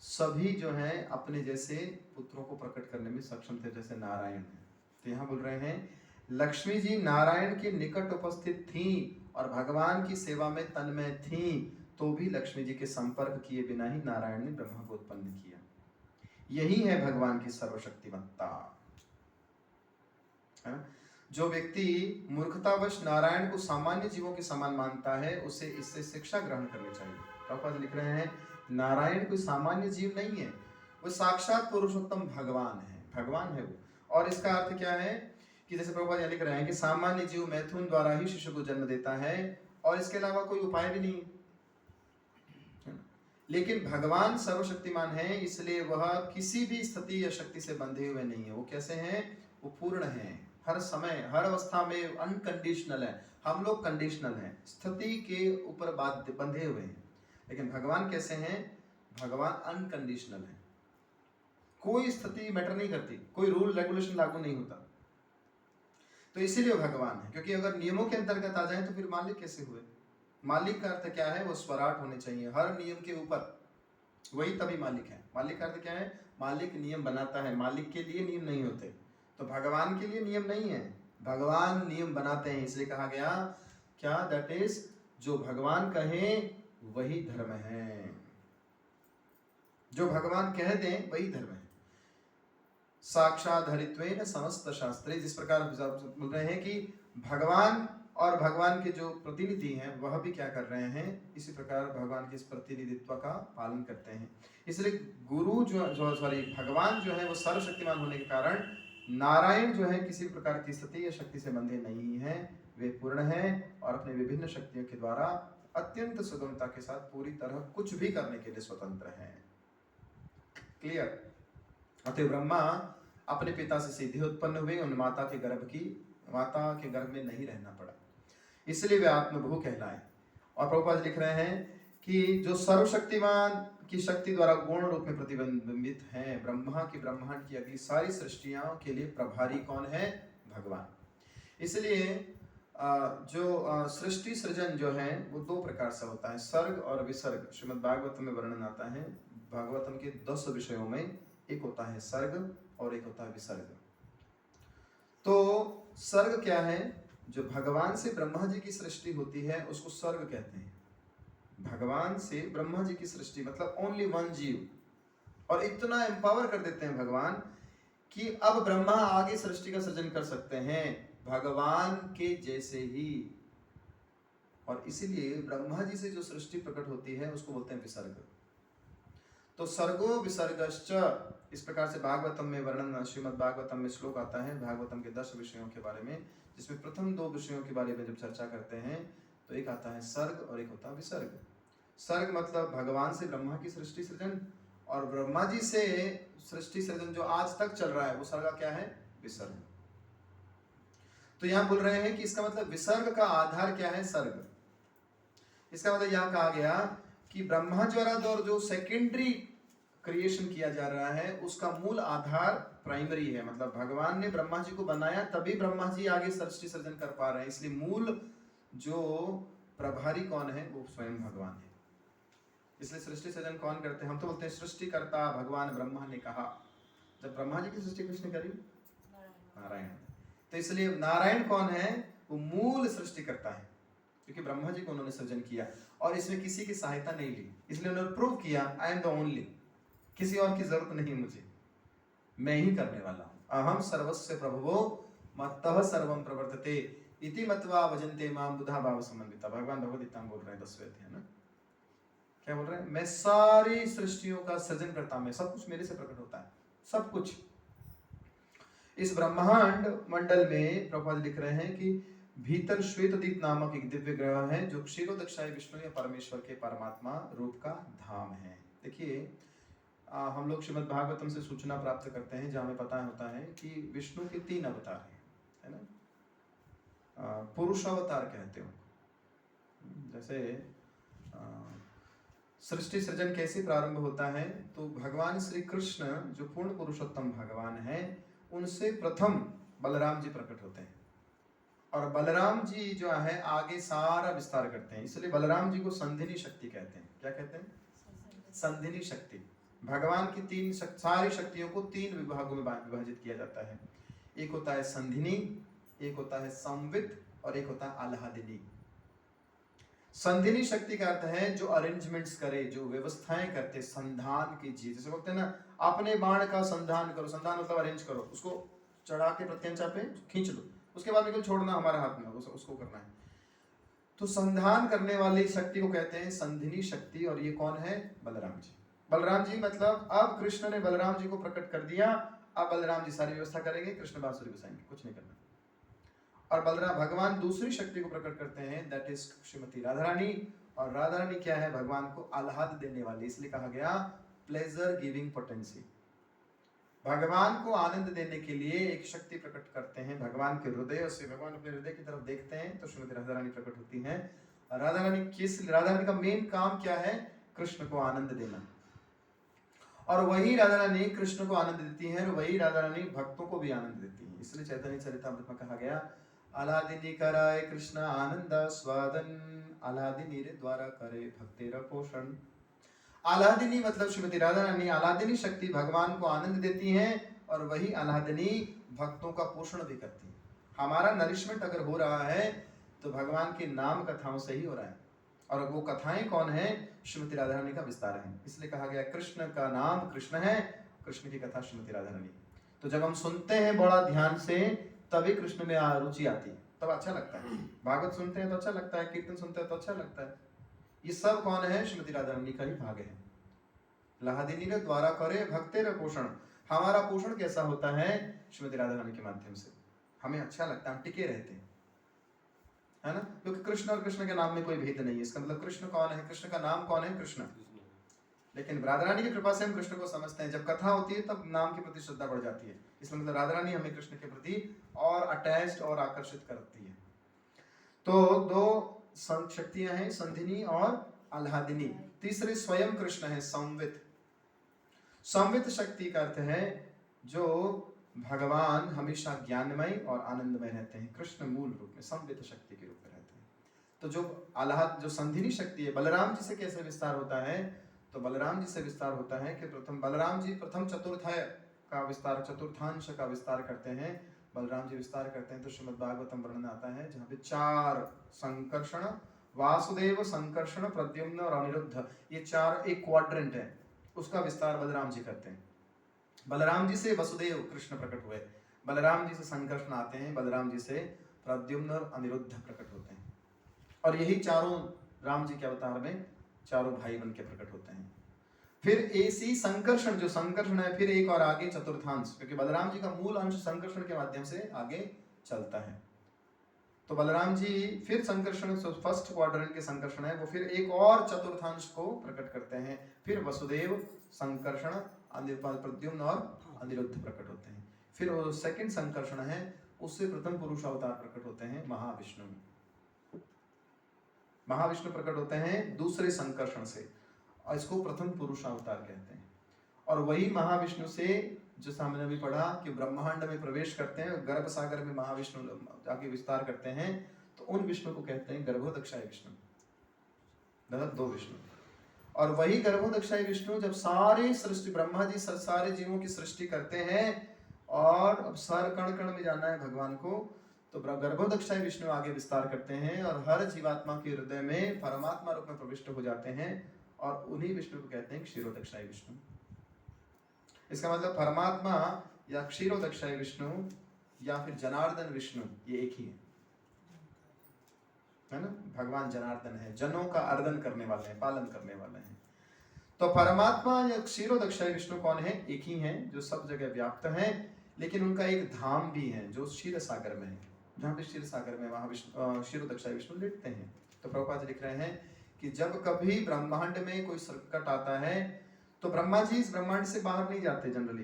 सभी जो है अपने जैसे पुत्रों को प्रकट करने में सक्षम थे, जैसे नारायण है। तो यहाँ बोल रहे हैं लक्ष्मी जी नारायण के निकट उपस्थित थी और भगवान की सेवा में तन्मय थी, तो भी लक्ष्मी जी के संपर्क किए बिना ही नारायण ने ब्रह्मा को उत्पन्न किया। यही है भगवान की सर्वशक्तिमत्ता, है ना? जो व्यक्ति मूर्खतावश नारायण को सामान्य जीवों के समान मानता है, उसे इससे शिक्षा ग्रहण करनी चाहिए। प्रभुपाद लिख रहे हैं नारायण कोई सामान्य जीव नहीं है, वो साक्षात पुरुषोत्तम भगवान है, भगवान है वो। और इसका अर्थ क्या है कि जैसे प्रभुपाद यहाँ लिख रहे हैं कि सामान्य जीव मैथुन द्वारा ही शिशु को जन्म देता है और इसके अलावा कोई उपाय भी नहीं है। लेकिन भगवान सर्वशक्तिमान है, इसलिए वह किसी भी स्थिति या शक्ति से बंधे हुए नहीं है। वो कैसे हैं? वो पूर्ण हैं, हर समय हर अवस्था में अनकंडीशनल है। हम लोग कंडीशनल हैं, स्थिति के ऊपर बंधे हुए हैं, लेकिन भगवान कैसे हैं? भगवान अनकंडीशनल है, कोई स्थिति मैटर नहीं करती, कोई रूल रेगुलेशन लागू नहीं होता। तो इसीलिए भगवान है, क्योंकि अगर नियमों के अंतर्गत आ जाए तो फिर मालिक कैसे हुए? मालिक का अर्थ क्या है? वो स्वराट होने चाहिए हर नियम के ऊपर, वही तभी मालिक है। मालिक का अर्थ क्या है? मालिक नियम बनाता है, मालिक के लिए नियम नहीं होते। तो भगवान के लिए नियम नहीं है, भगवान नियम बनाते हैं। इसलिए कहा गया क्या? दैट इज जो भगवान कहें वही धर्म है, जो भगवान कह दें वही धर्म है। साक्षाधरित्वेन समस्त शास्त्रे, जिस प्रकार बोल रहे हैं कि भगवान और भगवान के जो प्रतिनिधि हैं वह भी क्या कर रहे हैं, इसी प्रकार भगवान के इस प्रतिनिधित्व का पालन करते हैं। इसलिए गुरु भगवान जो है वो सर्वशक्तिमान होने के कारण नारायण जो है किसी प्रकार की स्थिति या शक्ति से बंधे नहीं है, वे पूर्ण हैं और अपने विभिन्न शक्तियों के द्वारा अत्यंत सुगमता के साथ पूरी तरह कुछ भी करने के लिए स्वतंत्र हैं। क्लियर? अतः ब्रह्मा अपने पिता से सीधे उत्पन्न हुए, उन माता के गर्भ में नहीं रहना पड़ा, इसलिए वे आत्मभू कहलाए। और प्रभुपाद लिख रहे हैं कि जो सर्वशक्तिमान की शक्ति द्वारा गुण रूप में प्रतिबिंबित हैं, ब्रह्मा की ब्रह्मांड की अगली सारी सृष्टियों के लिए प्रभारी कौन है? भगवान। इसलिए जो सृष्टि सृजन जो है वो दो प्रकार से होता है, सर्ग और विसर्ग। श्रीमद् भागवतम में वर्णन आता है, भागवतम के 10 विषयों में एक होता है सर्ग और एक होता है विसर्ग। तो सर्ग क्या है? जो भगवान से ब्रह्मा जी की सृष्टि होती है उसको सर्ग कहते हैं। भगवान से ब्रह्मा जी की सृष्टि मतलब ओनली वन जीव, और इतना एम्पावर कर देते हैं भगवान कि अब ब्रह्मा आगे सृष्टि का सृजन कर सकते हैं। भगवान के जैसे ही। और इसीलिए ब्रह्मा जी से जो सृष्टि प्रकट होती है उसको बोलते हैं विसर्ग। तो सर्गो विसर्गश्च, इस प्रकार से भागवतम में वर्णन, श्रीमद् भागवतम में श्लोक आता है भागवतम के 10 विषयों के बारे में, जिसमें प्रथम 2 विषयों के बारे में जब चर्चा करते हैं तो एक आता है सर्ग और एक होता है विसर्ग। सर्ग मतलब भगवान से ब्रह्मा की सृष्टि सृजन, और ब्रह्मा जी से सृष्टि सृजन जो आज तक चल रहा है वो सर्ग क्या है, विसर्ग। तो यहाँ बोल रहे हैं कि इसका मतलब विसर्ग का आधार क्या है, सर्ग। इसका मतलब यहाँ कहा गया कि ब्रह्मा द्वारा जो सेकेंडरी क्रिएशन किया जा रहा है उसका मूल आधार प्राइमरी है। मतलब भगवान ने ब्रह्मा जी को बनाया तभी ब्रह्मा जी आगे सृष्टि सृजन कर पा रहे हैं, इसलिए मूल जो प्रभारी कौन है वो स्वयं भगवान है। इसलिए सृष्टि सृजन कौन करते हैं, हम तो बोलते हैं सृष्टिकर्ता भगवान ब्रह्मा ने कहा। जब ब्रह्मा जी की सृष्टि किसने करी, नारायण। तो इसलिए नारायण कौन है, वो मूल सृष्टिकर्ता है, क्योंकि ब्रह्मा जी को उन्होंने सृजन किया और इसमें किसी की सहायता नहीं ली। इसलिए उन्होंने प्रूव किया आई एम द ओनली, किसी और की जरूरत नहीं मुझे, मैं ही करने वाला हूं। अहम सर्वस्य प्रभवो मत्तः सर्वं प्रवर्तते इति मत्वा भजन्ते मां बुधा भाव समन्विता। भगवान भगवद गीता में बोल रहे हैं 10वें अध्याय ना, क्या बोल रहे हैं, मैं सारी सृष्टियों का सृजन करता हूं, मैं सब कुछ मेरे से प्रकट होता है, सब कुछ। इस ब्रह्मांड मंडल में प्रभुपाद लिख रहे हैं कि भीतर श्वेतदीप नामक एक दिव्य ग्रह है जो क्षीरोदक्षाय विष्णु या परमेश्वर के परमात्मा रूप का धाम है। देखिए हम लोग श्रीमद् भागवतम से सूचना प्राप्त करते हैं जहाँ हमें पता होता है कि विष्णु के 3 अवतार हैं, है ना। पुरुष अवतार कहते हो, जैसे सृष्टि सृजन कैसे प्रारंभ होता है, तो भगवान श्री कृष्ण जो पूर्ण पुरुषोत्तम भगवान है उनसे प्रथम बलराम जी प्रकट होते हैं, और बलराम जी जो है आगे सारा विस्तार करते हैं। इसलिए बलराम जी को संधिनी शक्ति कहते हैं। क्या कहते हैं, संधिनी शक्ति। भगवान की 3 सारी शक्तियों को 3 विभागों में विभाजित किया जाता है। एक होता है संधिनी, एक होता है संवित और एक होता है आह्लादिनी। संधिनी शक्ति का अर्थ है जो अरेंजमेंट्स करे, जो व्यवस्थाएं करते, संधान कीजिए। जैसे बोलते हैं ना, अपने बाण का संधान करो, संधान मतलब अरेंज करो, उसको चढ़ा के प्रत्यंचा पे खींच लो, उसके बाद निकल छोड़ना हमारे हाथ में, उसको करना है। तो संधान करने वाली शक्ति को कहते हैं संधिनी शक्ति, और ये कौन है, बलराम जी। बलराम जी मतलब अब कृष्ण ने बलराम जी को प्रकट कर दिया, अब बलराम जी सारी व्यवस्था करेंगे, कृष्ण बांसुरी बजाएंगे, कुछ नहीं करना। और बलराम भगवान दूसरी शक्ति को प्रकट करते हैं, दैट इज श्रीमती राधा रानी। और राधा रानी क्या है, भगवान को आह्लाद देने वाली, इसलिए कहा गया प्लेजर गिविंग पोटेंसी। भगवान को आनंद देने के लिए एक शक्ति प्रकट करते हैं भगवान के हृदय से। भगवान अपने हृदय की तरफ देखते हैं तो श्रीमती राधा रानी प्रकट होती हैं। राधा रानी का मेन काम क्या है, कृष्ण को आनंद देना, और वही राधा रानी कृष्ण को आनंद देती हैं, और वही राधा रानी भक्तों को भी आनंद देती हैं। इसलिए चैतन्य चरितामृत में कहा गया आह्लादिनी कराए कृष्ण आनंद स्वादन, आह्लादिनी रे द्वारा करे भक्तेर पोषण। आह्लादिनी मतलब श्रीमती राधा रानी आह्लादिनी शक्ति भगवान को आनंद देती हैं, और वही आह्लादिनी भक्तों का पोषण भी करती है। हमारा नरिशमेंट अगर हो रहा है तो भगवान की नाम कथाओं से ही हो रहा है, और वो कथाएं कौन है, श्रीमती राधा रानी का विस्तार है। इसलिए कहा गया कृष्ण का नाम कृष्ण है, कृष्ण की कथा श्रीमती राधा रानी। तो जब हम सुनते हैं बड़ा ध्यान से तभी कृष्ण में रुचि आती है, तब अच्छा लगता है। भागवत सुनते हैं तो अच्छा लगता है, कीर्तन सुनते हैं तो अच्छा लगता है। ये सब कौन है, श्रीमती राधा रानी का ही भाग है। लाहादिनी ने द्वारा करे भक्तेर पोषण, हमारा पोषण कैसा होता है, श्रीमती राधा रानी के माध्यम से हमें अच्छा लगता है, हम टिके रहते हैं, है ना। क्योंकि कृष्ण और कृष्ण के नाम में कोई भेद नहीं है। इसका मतलब कृष्ण कौन है, कृष्ण का नाम कौन है, कृष्ण। लेकिन राधा रानी की कृपा से हम कृष्ण को समझते हैं। जब कथा होती है तब नाम के प्रति श्रद्धा बढ़ जाती है। इसलिए मतलब राधा रानी हमें कृष्ण के प्रति और अटैच्ड और आकर्षित करती है। तो 2 शक्तियां हैं, संधिनी और आह्लादिनी। तीसरे स्वयं कृष्ण है, संवित। संवित शक्ति का अर्थ है जो भगवान हमेशा ज्ञानमय और आनंदमय रहते हैं। कृष्ण मूल रूप में संवित शक्ति के रूप में रहते हैं। तो जो संधिनी शक्ति है, बलराम जी से कैसे विस्तार होता है, तो बलराम जी से विस्तार होता है कि बलराम जी प्रथम चतुर्थाय का विस्तार, चतुर्थांश का विस्तार करते हैं। बलराम जी विस्तार करते हैं तो श्रीमद् भागवतम वर्णन आता है जहाँ पे 4 संकर्षण, वासुदेव, संकर्षण, प्रद्युम्न और अनिरुद्ध, ये 4 एक क्वाड्रेंट है, उसका विस्तार बलराम जी करते हैं। बलराम जी से वसुदेव कृष्ण प्रकट हुए, बलराम जी से संकर्षण आते हैं, बलराम जी से प्रद्युम्न और अनिरुद्ध प्रकट होते हैं, और यही चारों राम जी के अवतार में चारों भाई बन के प्रकट होते हैं। फिर ऐसी संकर्षण, जो संकर्षण है, फिर एक और आगे चतुर्थांश, क्योंकि बलराम जी का मूल अंश संकर्षण के माध्यम से आगे चलता है। तो बलराम जी फिर संकर्षण, फर्स्ट क्वाड्रेंट के संकर्षण है, वो फिर एक और चतुर्थांश को प्रकट करते हैं। फिर वसुदेव, संकर्षण, प्रद्युम्न और अनिरुद्ध प्रकट होते हैं। फिर वो सेकंड संकर्षण है, उससे प्रथम पुरुष अवतार प्रकट होते हैं महाविष्णु। महाविष्णु प्रकट होते हैं दूसरे संकर्षण से, और इसको प्रथम पुरुष अवतार कहते हैं। और वही महाविष्णु से, जो सामने भी पढ़ा, कि ब्रह्मांड में प्रवेश करते हैं, गर्भ सागर में महाविष्णु जाके विस्तार करते हैं, तो उन विष्णु को कहते हैं गर्भोदक्षाय विष्णु, मतलब दो विष्णु। और वही गर्भोदक्षाय विष्णु जब सारे सृष्टि, ब्रह्मा जी सारे जीवों की सृष्टि करते हैं, और अब सारे कण कण में जाना है भगवान को, तो गर्भोदक्षाय विष्णु आगे विस्तार करते हैं, और हर जीवात्मा के हृदय में परमात्मा रूप में प्रविष्ट हो जाते हैं, और उन्हीं विष्णु को कहते हैं क्षीरोदक्षाय विष्णु। इसका मतलब परमात्मा या क्षीरोदक्षाय विष्णु या फिर जनार्दन विष्णु, ये एक ही है ना। भगवान जनार्दन है, जनों का अर्दन करने वाले हैं, पालन करने वाले हैं। तो परमात्मा या क्षीरोदक्षाय विष्णु कौन है? एक ही हैं, जो सब जगह व्याप्त हैं, लेकिन उनका एक धाम भी है जो क्षीर सागर में है, जहाँ पे क्षीर सागर में वहाँ क्षीरोदक्षाय विष्णु लेटते हैं। तो प्रभुपाद लिख रहे हैं कि जब कभी ब्रह्मांड में कोई संकट आता है, तो ब्रह्मा जी इस ब्रह्मांड से बाहर नहीं जाते जनरली,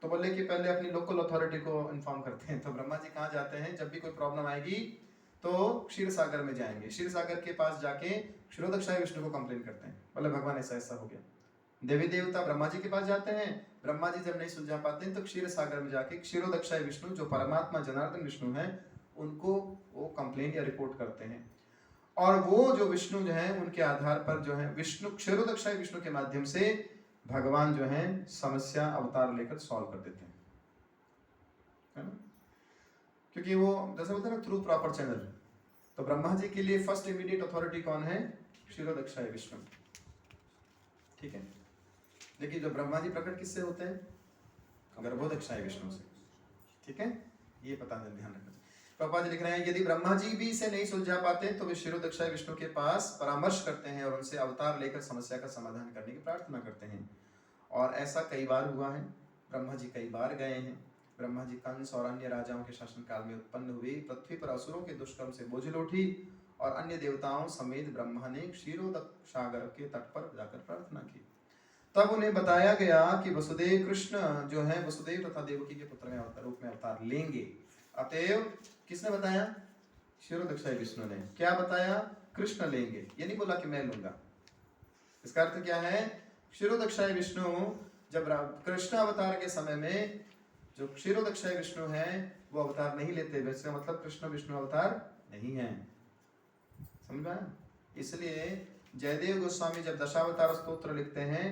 तो बोले कि पहले अपनी लोकल अथॉरिटी को इन्फॉर्म करते हैं। तो ब्रह्मा जी कहाँ जाते हैं? जब भी कोई प्रॉब्लम आएगी तो क्षीर सागर में जाएंगे, क्षीर सागर के पास जाके क्षीरोदक्षाय विष्णु को कंप्लेन करते हैं, बोले भगवान ऐसा ऐसा हो गया। देवी देवता ब्रह्मा जी के पास जाते हैं, ब्रह्मा जी जब नहीं सुलझा पाते हैं तो क्षीर सागर में जाके क्षीरोदक्षाय विष्णु, जो परमात्मा जनार्दन विष्णु है, उनको वो कंप्लेन या रिपोर्ट करते हैं। और वो जो विष्णु जो है, उनके आधार पर जो है विष्णु, क्षीरोदक्षाय विष्णु के माध्यम से भगवान जो है समस्या अवतार लेकर सॉल्व कर देते हैं, है ना। क्योंकि वो जैसे बोलते हैं ना, थ्रू प्रॉपर चैनल। तो ब्रह्मा जी के लिए फर्स्ट इमीडिएट अथॉरिटी कौन है? क्षीरोदक्षाय विष्णु, ठीक है। लेकिन जो ब्रह्मा जी प्रकट किससे होते हैं? गर्भोदक्षाय विष्णु से, ठीक है। ये पता है, ध्यान रखना। प्रभुपाद लिख रहे हैं, यदि ब्रह्मा जी भी इसे नहीं सुलझा पाते तो वे क्षीरोदक्षाय विष्णु के पास परामर्श करते हैं और उनसे अवतार लेकर समस्या का समाधान करने की प्रार्थना करते हैं। और ऐसा कई बार हुआ है, ब्रह्मा जी कई बार गए हैं। ब्रह्मा जी कंस और अन्य राजाओं के शासन काल में उत्पन्न हुए, पृथ्वी पर असुरों के दुष्कर्म से बोझिल उठी, और अन्य देवताओं समेत ब्रह्मा ने क्षीरोदक सागर के तट पर जाकर प्रार्थना की। तब उन्हें बताया गया कि वसुदेव कृष्ण जो है, वसुदेव तथा देवकी के पुत्र में रूप में अवतार लेंगे। अतएव किसने बताया? क्षीरोदक्षाय विष्णु ने। क्या बताया? कृष्ण लेंगे, ये नहीं बोला कि मैं लूंगा। इसका अर्थ क्या है? क्षीरोदक्षाय विष्णु जब कृष्ण अवतार के समय में जो क्षीरोदक्षाय विष्णु है वो अवतार नहीं लेते, वैसे मतलब कृष्ण विष्णु अवतार नहीं है, समझ आया। इसलिए जयदेव गोस्वामी जब दशावतार स्तोत्र लिखते हैं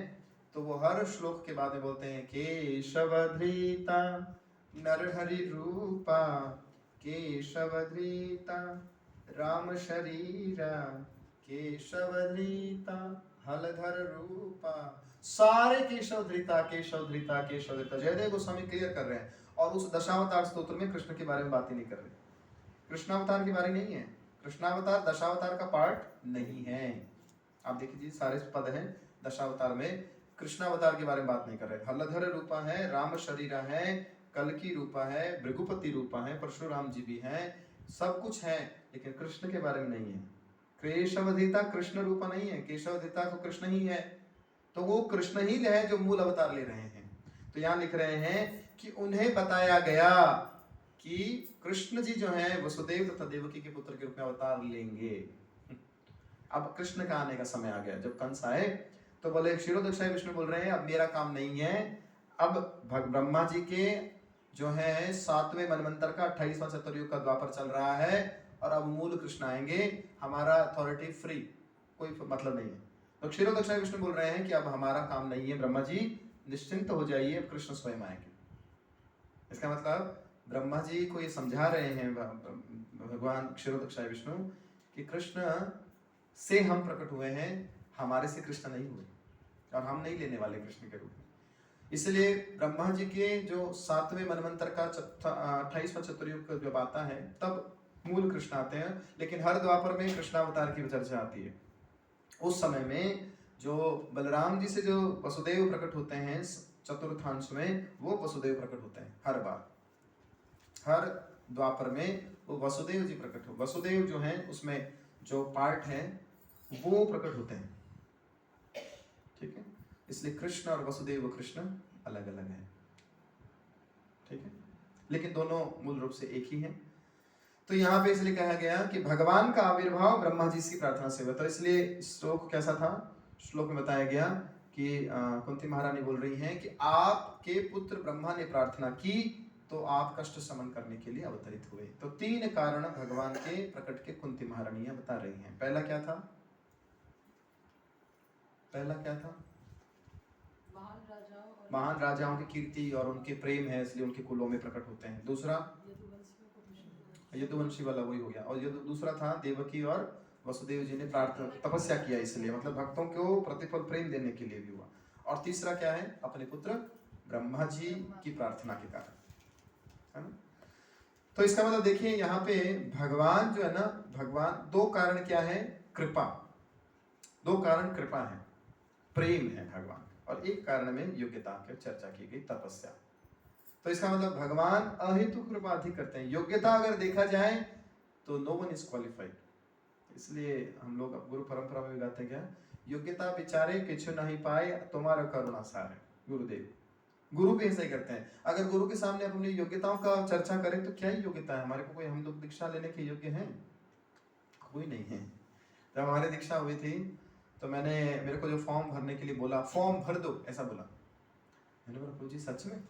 तो वो हर श्लोक के बाद में बोलते हैं, केशवधृता नरहरि रूपा, केशवधृता राम शरीरा, केशवधृता हलधर रूपा। सारे केशवधृता केशवधृता केशवधृता जयदेव गोस्वामी क्लियर कर रहे हैं, और उस दशावतार स्तोत्र में कृष्ण के बारे में बात ही नहीं कर रहे, कृष्णावतार के बारे में नहीं है। कृष्णावतार दशावतार का पार्ट नहीं है। आप देखिए सारे पद हैं दशावतार में, कृष्णावतार के बारे में बात नहीं कर रहे। हलधर रूपा है, राम शरीरा है, कल्कि रूपा है, भृगुपति रूपा है, परशुराम जी भी हैं, सब कुछ है, लेकिन कृष्ण के बारे में नहीं है। केशवधृता कृष्ण रूपा नहीं है, केशवधृता तो कृष्ण ही है, तो वो कृष्ण ही है जो मूल अवतार ले रहे हैं। तो यहाँ लिख रहे हैं कि उन्हें बताया गया कि कृष्ण जी जो हैं वसुदेव तथा देवकी के पुत्र के रूप में अवतार लेंगे। अब कृष्ण का आने का समय आ गया। जब कंस आए तो बोले, क्षीरोदक्षाय विष्णु बोल रहे हैं अब मेरा काम नहीं है, अब ब्रह्मा जी के जो है 7वें मनवंतर का 28वां चतुर्युग का द्वापर चल रहा है, और अब मूल कृष्ण आएंगे, हमारा अथॉरिटी फ्री, कोई मतलब नहीं है। तो क्षीरोदक्षाय विष्णु बोल रहे हैं कि अब हमारा काम नहीं है, ब्रह्मा जी निश्चिंत हो जाइए, अब कृष्ण स्वयं आएंगे। इसका मतलब ब्रह्मा जी को ये समझा रहे हैं भगवान क्षीरोदक्षाय विष्णु कि कृष्ण से हम प्रकट हुए हैं, हमारे से कृष्ण नहीं हुए, और हम नहीं लेने वाले कृष्ण के रूप में। इसलिए ब्रह्मा जी के जो 7वें मनवंतर का 28वां चतुर्युग जब आता है तब मूल कृष्ण आते हैं, लेकिन हर द्वापर में कृष्णावतार की चर्चा आती है। उस समय में जो बलराम जी से जो वसुदेव प्रकट होते हैं चतुर्थांश में, वो वसुदेव प्रकट होते हैं हर बार, हर द्वापर में वो वसुदेव जी प्रकट हो, वसुदेव जो हैं उसमें जो पार्ट है वो प्रकट होते हैं, ठीक है। इसलिए कृष्ण और वसुदेव कृष्ण अलग अलग हैं, ठीक है, लेकिन दोनों मूल रूप से एक ही हैं। तो यहाँ पे इसलिए कहा गया कि भगवान का आविर्भाव ब्रह्मा जी की प्रार्थना से हुआ। तो इसलिए श्लोक कैसा था, श्लोक में बताया गया कि कुंती महारानी बोल रही हैं कि आपके पुत्र ब्रह्मा ने प्रार्थना की तो आप कष्ट शमन करने के लिए अवतरित हुए। तो 3 कारण भगवान के प्रकट के कुंती महारानियां बता रही हैं। पहला क्या था, पहला क्या था, महान राजाओं की कीर्ति और उनके प्रेम है इसलिए उनके कुलों में प्रकट होते हैं। दूसरा यदुवंशी वाला वही हो गया। और दूसरा था देवकी और वसुदेव जी ने प्रार्थना तपस्या किया इसलिए, मतलब भक्तों को प्रतिफल प्रेम देने के लिए भी हुआ। और तीसरा क्या है, अपने पुत्र ब्रह्मा जी की प्रार्थना के कारण, है ना। तो इसका मतलब देखिए यहाँ पे भगवान जो है ना, भगवान 2 कारण क्या है, कृपा, 2 कारण कृपा है, प्रेम है भगवान, और एक कारण में योग्यता की चर्चा की गई, तपस्या। तो इसका मतलब भगवान अहेतु कृपा अधिक करते हैं। योग्यता अगर देखा जाए तो नो वन इज क्वालिफाइड, इसलिए हम लोग गुरु परंपरा में गाते हैं क्या, योग्यता विचारे किछु नहीं पाए तुम्हारा करुणा सार है। गुरुदेव, गुरु भी ऐसा ही करते हैं। अगर गुरु के सामने अपनी योग्यताओं का चर्चा करें तो क्या ही योग्यता है हमारे को, कोई हम लोग दीक्षा लेने के योग्य हैं, कोई नहीं है। जब हमारी दीक्षा हुई थी तो मेरे को जो फॉर्म भरने के लिए बोला, फॉर्म भर दो ऐसा बोला, मैंने बोला प्रभु जी सच में?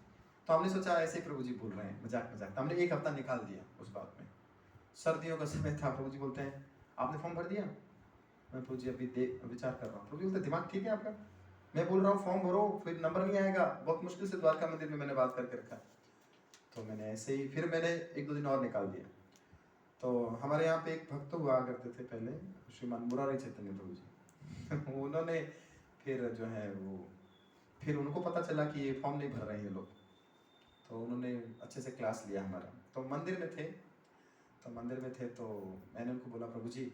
तो हमने सोचा ऐसे ही प्रभु जी बोल रहे हैं मजाक मजाक, तो हमने 1 हफ्ता निकाल दिया उस बात में। सर्दियों का समय था, प्रभु जी बोलते हैं आपने फॉर्म भर दिया? मैं प्रभु जी अभी विचार कर रहा हूँ। प्रभु जी बोलते दिमाग ठीक है आपका? मैं बोल रहा हूँ फॉर्म भरो, फिर नंबर नहीं आएगा। बहुत मुश्किल से द्वारका मंदिर में मैंने बात करके रखा, तो मैंने ऐसे ही फिर मैंने 1-2 दिन और निकाल दिया। तो हमारे यहाँ पे एक भक्त हुआ करते थे पहले, श्रीमान मुरारी चैतन्य प्रभु जी उन्होंने फिर जो है वो, फिर उनको पता चला कि ये फॉर्म नहीं भर रहे हैं ये लोग, तो उन्होंने अच्छे से क्लास लिया हमारा। तो मंदिर में थे, तो मैंने उनको बोला प्रभु जी,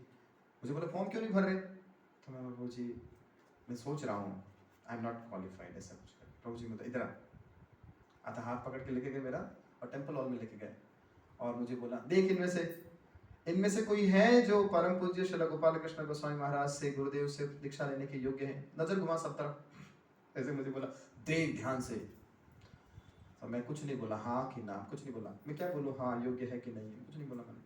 मुझे बोला फॉर्म क्यों नहीं भर रहे? तो मैं प्रभु जी मैं सोच रहा हूँ, आई एम नॉट क्वालिफाइड, ऐसा कुछ कर। प्रभु जी मतलब इधर आता हाथ पकड़ के लेके गए मेरा और टेम्पल हॉल में लेके गए और मुझे बोला देख इनमें से कोई है जो परम पूज्य श्री गोपाल कृष्ण गोस्वामी महाराज से, गुरुदेव से दीक्षा लेने के योग्य है? नजर घुमा सब तरफ, ऐसे मुझे बोला देख ध्यान से। तो मैं कुछ नहीं बोला, हाँ कि ना, कुछ नहीं बोला। मैं क्या बोलूँ, हाँ योग्य है कि नहीं है, कुछ नहीं बोला मैंने।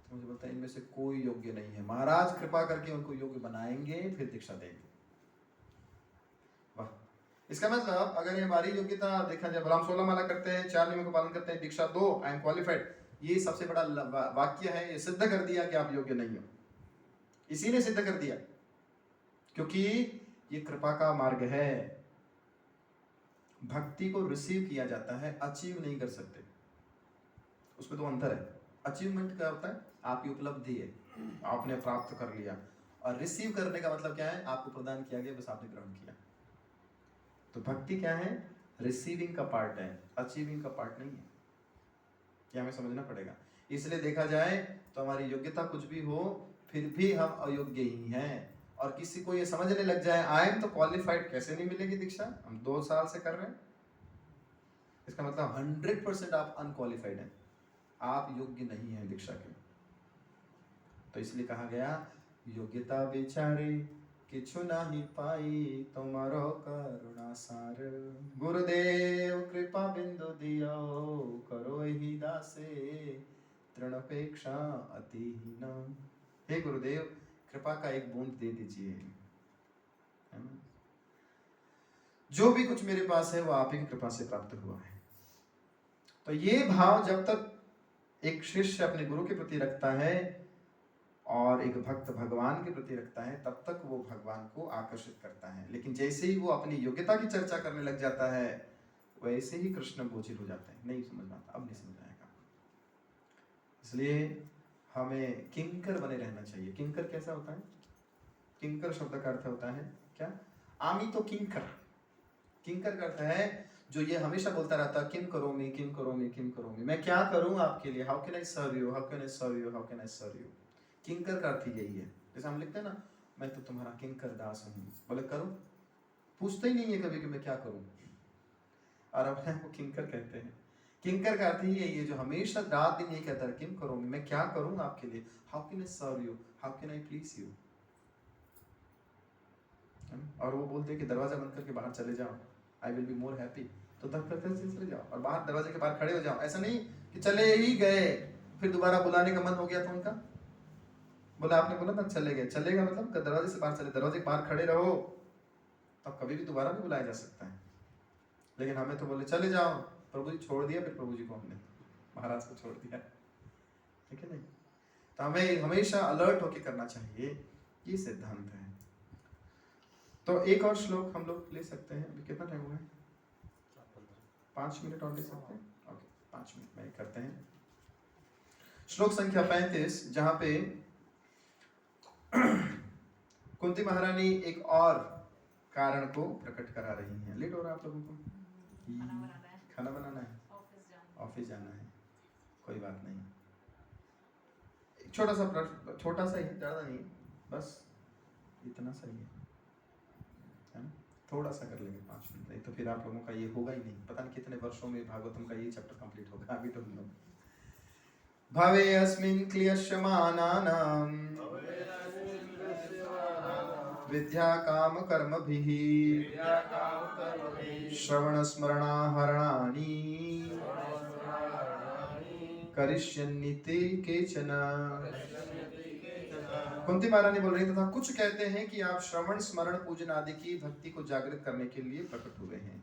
तो मुझे बोलता है इनमें से कोई योग्य नहीं है, महाराज कृपा करके उनको योग्य बनाएंगे फिर दीक्षा देंगे। वाह, इसका मतलब अगर ये हमारी योग्यता देखा जाए, हम 16 माला करते हैं, 4 नियमों का पालन करते हैं, दीक्षा दो, आई एम क्वालिफाइड, ये सबसे बड़ा वाक्य है। ये सिद्ध कर दिया कि आप योग्य नहीं हो, इसी ने सिद्ध कर दिया, क्योंकि ये कृपा का मार्ग है। भक्ति को रिसीव किया जाता है, अचीव नहीं कर सकते, उसमें तो अंतर है। अचीवमेंट क्या होता है, आपकी उपलब्धि है, आपने प्राप्त कर लिया, और रिसीव करने का मतलब क्या है, आपको प्रदान किया गया, बस आपने ग्रहण किया। तो भक्ति क्या है, रिसीविंग का पार्ट है, अचीविंग का पार्ट नहीं है, ये हमें समझना पड़ेगा। इसलिए देखा जाए तो हमारी योग्यता कुछ भी हो फिर भी हम अयोग्य ही हैं। और किसी को ये समझने लग जाए आई एम तो क्वालिफाइड, कैसे नहीं मिलेगी दीक्षा, हम 2 साल से कर रहे हैं, इसका मतलब 100% आप अनक्वालिफाइड हैं, आप योग्य नहीं हैं दीक्षा के। तो इसलिए कहा गया योग्यता बेचारे किछु नहीं पाई तुम्हारो करुणा सार, गुरुदेव कृपा बिंदु दियो करो ही दासे तृणपेक्षा अतिहीन। हे गुरुदेव कृपा का एक बूंद दे दीजिए, है ना। जो भी कुछ मेरे पास है वो आप ही की कृपा से प्राप्त हुआ है। तो ये भाव जब तक एक शिष्य अपने गुरु के प्रति रखता है और एक भक्त भगवान के प्रति रखता है, तब तक वो भगवान को आकर्षित करता है। लेकिन जैसे ही वो अपनी योग्यता की चर्चा करने लग जाता है, वैसे ही कृष्ण बोझिल हो जाते हैं, नहीं समझ में आता, अब नहीं समझ आएगा। इसलिए हमें किंकर बने रहना चाहिए। किंकर कैसा होता है, किंकर शब्द का अर्थ होता है क्या, आमी तो किंकर, किंकर का अर्थ है जो ये हमेशा बोलता रहता, किम करोमि, किम करोमि, किम करोमि, मैं क्या करूं आपके लिए, how can I serve you, how can I serve you, how can I serve you. किंकर का अर्थ यही है। जैसे हम लिखते हैं ना, मैं तो तुम्हारा किंकर दास हूं, बोले करो, पूछते ही नहीं है कभी कि मैं क्या करूं, और अपने आप को किंकर कहते हैं। किंकर का अर्थ ही यही है जो हमेशा रात दिन यही कहता है, किम करोमि, मैं क्या करूं आपके लिए, how can I serve you, how can I please you. और वो बोलते हैं कि दरवाजा बंद करके बाहर चले जाओ, I will be more happy, तो तब करते चले जाओ और बाहर दरवाजे के बाहर खड़े हो जाओ। ऐसा नहीं कि चले ही गए फिर दोबारा बुलाने का मन हो गया था उनका, बोला आपने बोला ना चले गए, चलेगा मतलब दरवाजे से बाहर चले, दरवाजे के बाहर खड़े रहो, तब कभी भी दोबारा भी बुलाया जा सकता है। लेकिन हमें तो बोले चले जाओ, प्रभु जी छोड़ दिया, फिर प्रभु जी को हमने महाराज को छोड़ दिया, ठीक है नहीं। तो हमें हमेशा अलर्ट होके करना चाहिए, ये सिद्धांत है। तो एक और श्लोक हम लोग ले सकते हैं। अभी कितना टाइम हुआ है? 5 मिनट और ले सकते हैं। ओके, 5 मिनट में करते हैं। श्लोक संख्या 35, जहां पे कुंती महारानी एक और कारण को प्रकट करा रही हैं। लेट हो रहा है आप लोगों को? खाना बनाना है, ऑफिस जाना है, कोई बात नहीं। छोटा सा ही, ज्यादा नहीं, बस इतना सही है ना? थोड़ा सा कर लेंगे 5 मिनट, नहीं तो फिर आप लोगों का ये होगा ही नहीं। पता नहीं कितने वर्षों में भागवतम का ये चैप्टर कंप्लीट होगा। अभी तो हम लोग भावे अस्मिन् क्लियश्यमानानां विद्या काम कर्मभिः श्रवण स्मरणाहरणानि करिष्यन्निति केचन। कुंती महारानी बोल रही तथा कुछ कहते हैं कि आप श्रवण स्मरण पूजन आदि की भक्ति को जागृत करने के लिए प्रकट हुए हैं,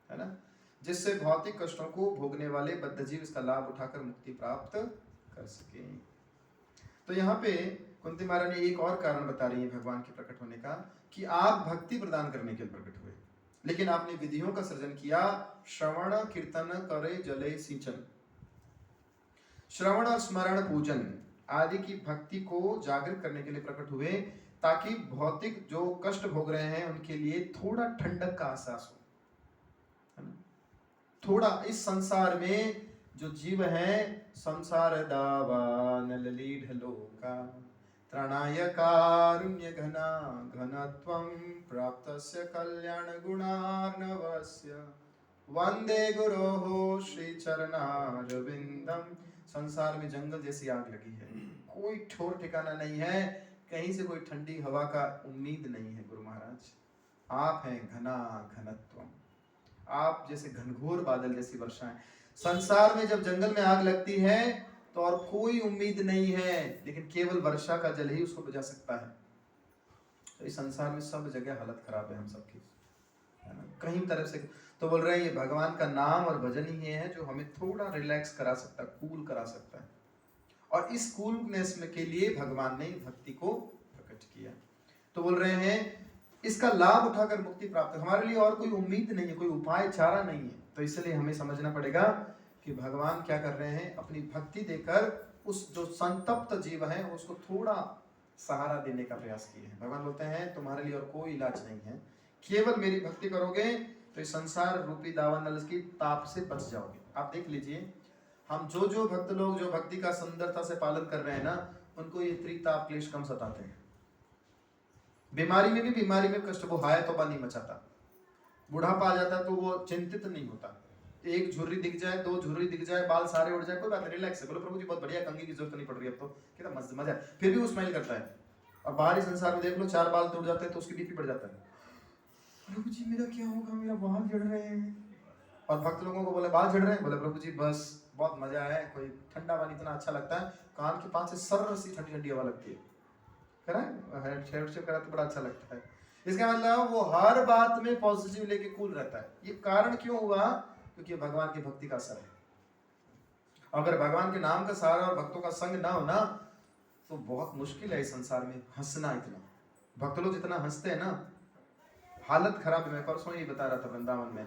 है ना, जिससे भौतिक कष्टों को भोगने वाले बद्धजीव इसका लाभ उठाकर मुक्ति प्राप्त कर सके। तो यहाँ पे कुंती महारानी एक और कारण बता रही है भगवान के प्रकट होने का, कि आप भक्ति प्रदान करने के लिए प्रकट हुए, लेकिन आपने विधियों का सृजन किया, श्रवण कीर्तन करे जले सिंचन, श्रवण और स्मरण पूजन आदि की भक्ति को जागृत करने के लिए प्रकट हुए, ताकि भौतिक जो कष्ट भोग रहे हैं उनके लिए थोड़ा ठंडक का एहसास हो, है ना? थोड़ा इस संसार में जो जीव है, संसार दावान ललीढ़ लोका त्रणाय कारुण्य घना घनत्वं प्राप्तस्य कल्याण गुणार्णवस्य वंदे गुरोः श्री चरणारविंदम। संसार में जंगल जैसी आग लगी है, कोई ठोर ठिकाना नहीं है, कहीं से कोई ठंडी हवा का उम्मीद नहीं है। गुरु महाराज आप हैं घना घनत्वम, आप जैसे घनघोर बादल जैसी वर्षा है। संसार में जब जंगल में आग लगती है तो और कोई उम्मीद नहीं है, लेकिन केवल वर्षा का जल ही उसको बुझा सकता है। तो इस संसार में सब जगह हालत खराब है हम सबकी, है ना, कहीं तरफ से। तो बोल रहे हैं ये भगवान का नाम और भजन ही है जो हमें थोड़ा रिलैक्स करा सकता है, कूल करा सकता है। और इस कूलनेस में के लिए भगवान ने भक्ति को प्रकट किया। तो बोल रहे हैं इसका लाभ उठाकर मुक्ति प्राप्त, हमारे लिए और कोई उम्मीद नहीं है, कोई उपाय चारा नहीं है। तो इसलिए हमें समझना पड़ेगा कि भगवान क्या कर रहे हैं, अपनी भक्ति देकर उस जो संतप्त जीव है उसको थोड़ा सहारा देने का प्रयास किए हैं। भगवान बोलते हैं तुम्हारे लिए और कोई इलाज नहीं है, केवल मेरी भक्ति करोगे तो इस संसार रूपी दावानल की ताप से बच जाओगे। आप देख लीजिए, हम जो भक्त लोग जो भक्ति का सुंदरता से पालन कर रहे हैं ना, उनको ये त्रिताप क्लेश कम सताते हैं। बीमारी में भी, बीमारी में कष्ट वो हाय तौबा नहीं मचाता। बुढ़ापा आ जाता तो वो चिंतित नहीं होता। एक झुर्री दिख जाए, 2 झुर्री दिख जाए, बाल सारे उड़ जाए, कोई बात नहीं, रिलैक्स है, बोलो प्रभु जी बहुत बढ़िया, कंघी की जरूरत नहीं पड़ रही अब तो, कितना मजा है, फिर भी वो स्माइल करता है। और बाहरी संसार में देख लो 4 बाल टूट जाते हैं तो उसकी बीपी बढ़ जाता है, प्रभु जी मेरा क्या होगा, मेरा बाल झड़ रहे हैं। और भक्त लोगों को बोले बाल झड़ रहे हैं, बोले प्रभु जी बस बहुत मजा है, कोई ठंडा पानी इतना अच्छा लगता है, कान के पास से सर्र सी ठंडी ठंडी हवा लगती है, करा तो बड़ा अच्छा लगता है। इसका मतलब वो हर बात में पॉजिटिव लेके कूल रहता है। ये कारण क्यों हुआ? क्योंकि भगवान की भक्ति का असर है। अगर भगवान के नाम का सहारा और भक्तों का संग ना हो ना, तो बहुत मुश्किल है इस संसार में हंसना। इतना भक्त लोग जितना हंसते हैं ना, हालत खराब है। मैं परसों ही बता रहा था वृंदावन में,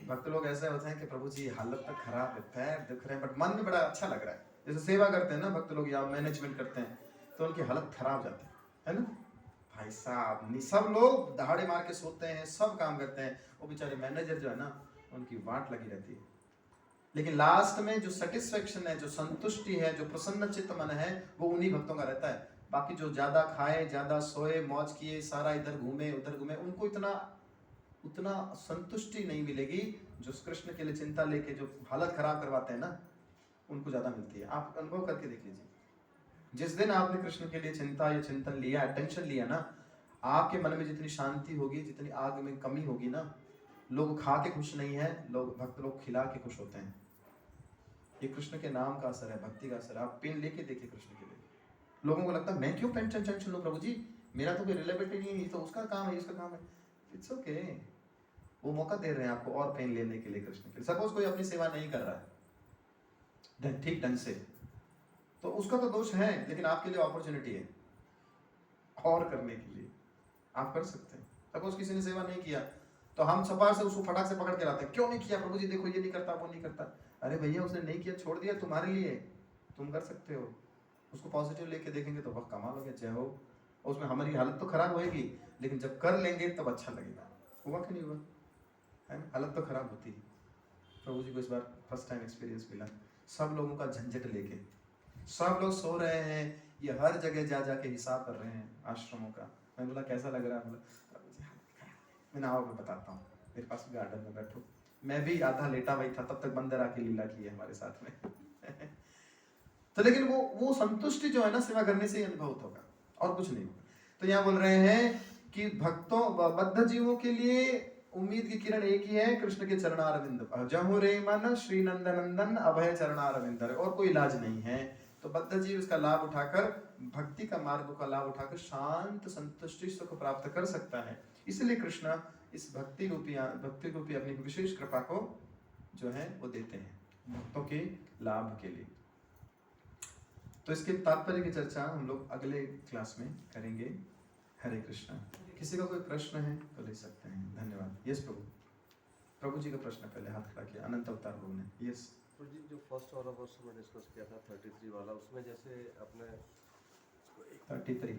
भक्त लोग ऐसे होते हैं कि प्रभु जी हालत तो खराब है, पैर दिख रहे हैं, बट मन में बड़ा अच्छा लग रहा है। जैसे सेवा करते हैं ना भक्त लोग या मैनेजमेंट करते हैं, तो उनकी हालत खराब जाती है ना, भाई साहब नहीं, सब लोग दहाड़े मार के सोते हैं, सब काम करते हैं, वो बेचारे मैनेजर जो है ना उनकी वाट लगी रहती है। लेकिन लास्ट में जो सेटिस्फेक्शन है, जो संतुष्टि है, जो प्रसन्न चित्त मन है, वो उन्हीं भक्तों का रहता है। बाकी जो ज्यादा खाए, ज्यादा सोए, मौज किए, सारा इधर घूमे उधर घूमे, उनको उतना संतुष्टि नहीं मिलेगी। जो कृष्ण के लिए चिंता लेके जो हालत खराब करवाते हैं ना, उनको ज्यादा मिलती है। आप अनुभव करके देख लीजिए, जिस दिन आपने कृष्ण के लिए चिंता या चिंतन लिया, अटेंशन लिया ना, आपके मन में जितनी शांति होगी, जितनी आग में कमी होगी ना, लोग खा के खुश नहीं है, भक्त लोग खिला के खुश होते हैं। ये कृष्ण के नाम का असर है, भक्ति का असर है। आप पेन लेके देखिए कृष्ण के लिए, लोगों को लगता है मैं क्यों टेंशन लूं प्रभु जी, मेरा तो कोई रिलेबिलिटी नहीं है, तो उसका काम है, इसका काम है। इट्स ओके, वो मौका दे रहे हैं आपको और पेन लेने के लिए कृष्ण के लिए। सपोज कोई अपनी सेवा नहीं कर रहा है ठीक ढंग से, तो उसका तो दोष है, लेकिन आपके लिए अपॉर्चुनिटी है और करने के लिए, आप कर सकते हैं। सपोज किसी ने सेवा नहीं किया, तो हम सपार से उसको फटाक से पकड़ के लाते हैं, क्यों नहीं किया प्रभु जी, देखो ये नहीं करता, वो नहीं करता। अरे भैया उसने नहीं किया, छोड़ दिया, तुम्हारे लिए, तुम कर सकते हो। उसको पॉजिटिव लेके देखेंगे तो वह कमाल हो गया, जय हो। उसमें हमारी हालत तो खराब होएगी, लेकिन जब कर लेंगे तब अच्छा लगेगा। हुआ कि नहीं हुआ है ना? हालत तो खराब होती है। प्रभु जी को इस बार फर्स्ट टाइम एक्सपीरियंस मिला, सब लोगों का झंझट लेके, सब लोग सो रहे हैं, ये हर जगह जा जाके हिसाब कर रहे हैं आश्रमों का। मैं बोला कैसा लग रहा है? बोला प्रभु जी मैं आओ मैं बताता हूँ, मेरे पास गार्डन में बैठो। मैं भी आधा लेटा वही था, तब तक बंदर आके लीला की है हमारे साथ में तो लेकिन वो संतुष्टि जो है ना, सेवा करने से ही अनुभव होगा, और कुछ नहीं होगा। तो यहाँ बोल रहे हैं कि भक्तों बद्ध जीवों के लिए उम्मीद की किरण एक ही है, कृष्ण के चरणारविंद। जहु रे मन श्री नंदन अभय चरणारविंद, और कोई इलाज नहीं है। तो बद्ध जीव इसका लाभ उठाकर, भक्ति का मार्ग का लाभ उठाकर शांत संतुष्टि सुख प्राप्त कर सकता है। इसलिए कृष्ण इस भक्ति रूपी अपनी विशेष कृपा को जो है वो देते हैं भक्तों के लाभ के लिए। तो इसके तात्पर्य की चर्चा हम लोग अगले क्लास में करेंगे। हरे कृष्णा। किसी का कोई प्रश्न है तो ले सकते हैं। धन्यवाद। यस प्रभु, प्रभु जी का प्रश्न पहले हाथ खड़ा किया, अनंत अवतार प्रभु ने। यस
प्रभु जी, जो फर्स्ट वाला वर्ष में डिस्कस किया था 33 वाला, उसमें जैसे अपने
33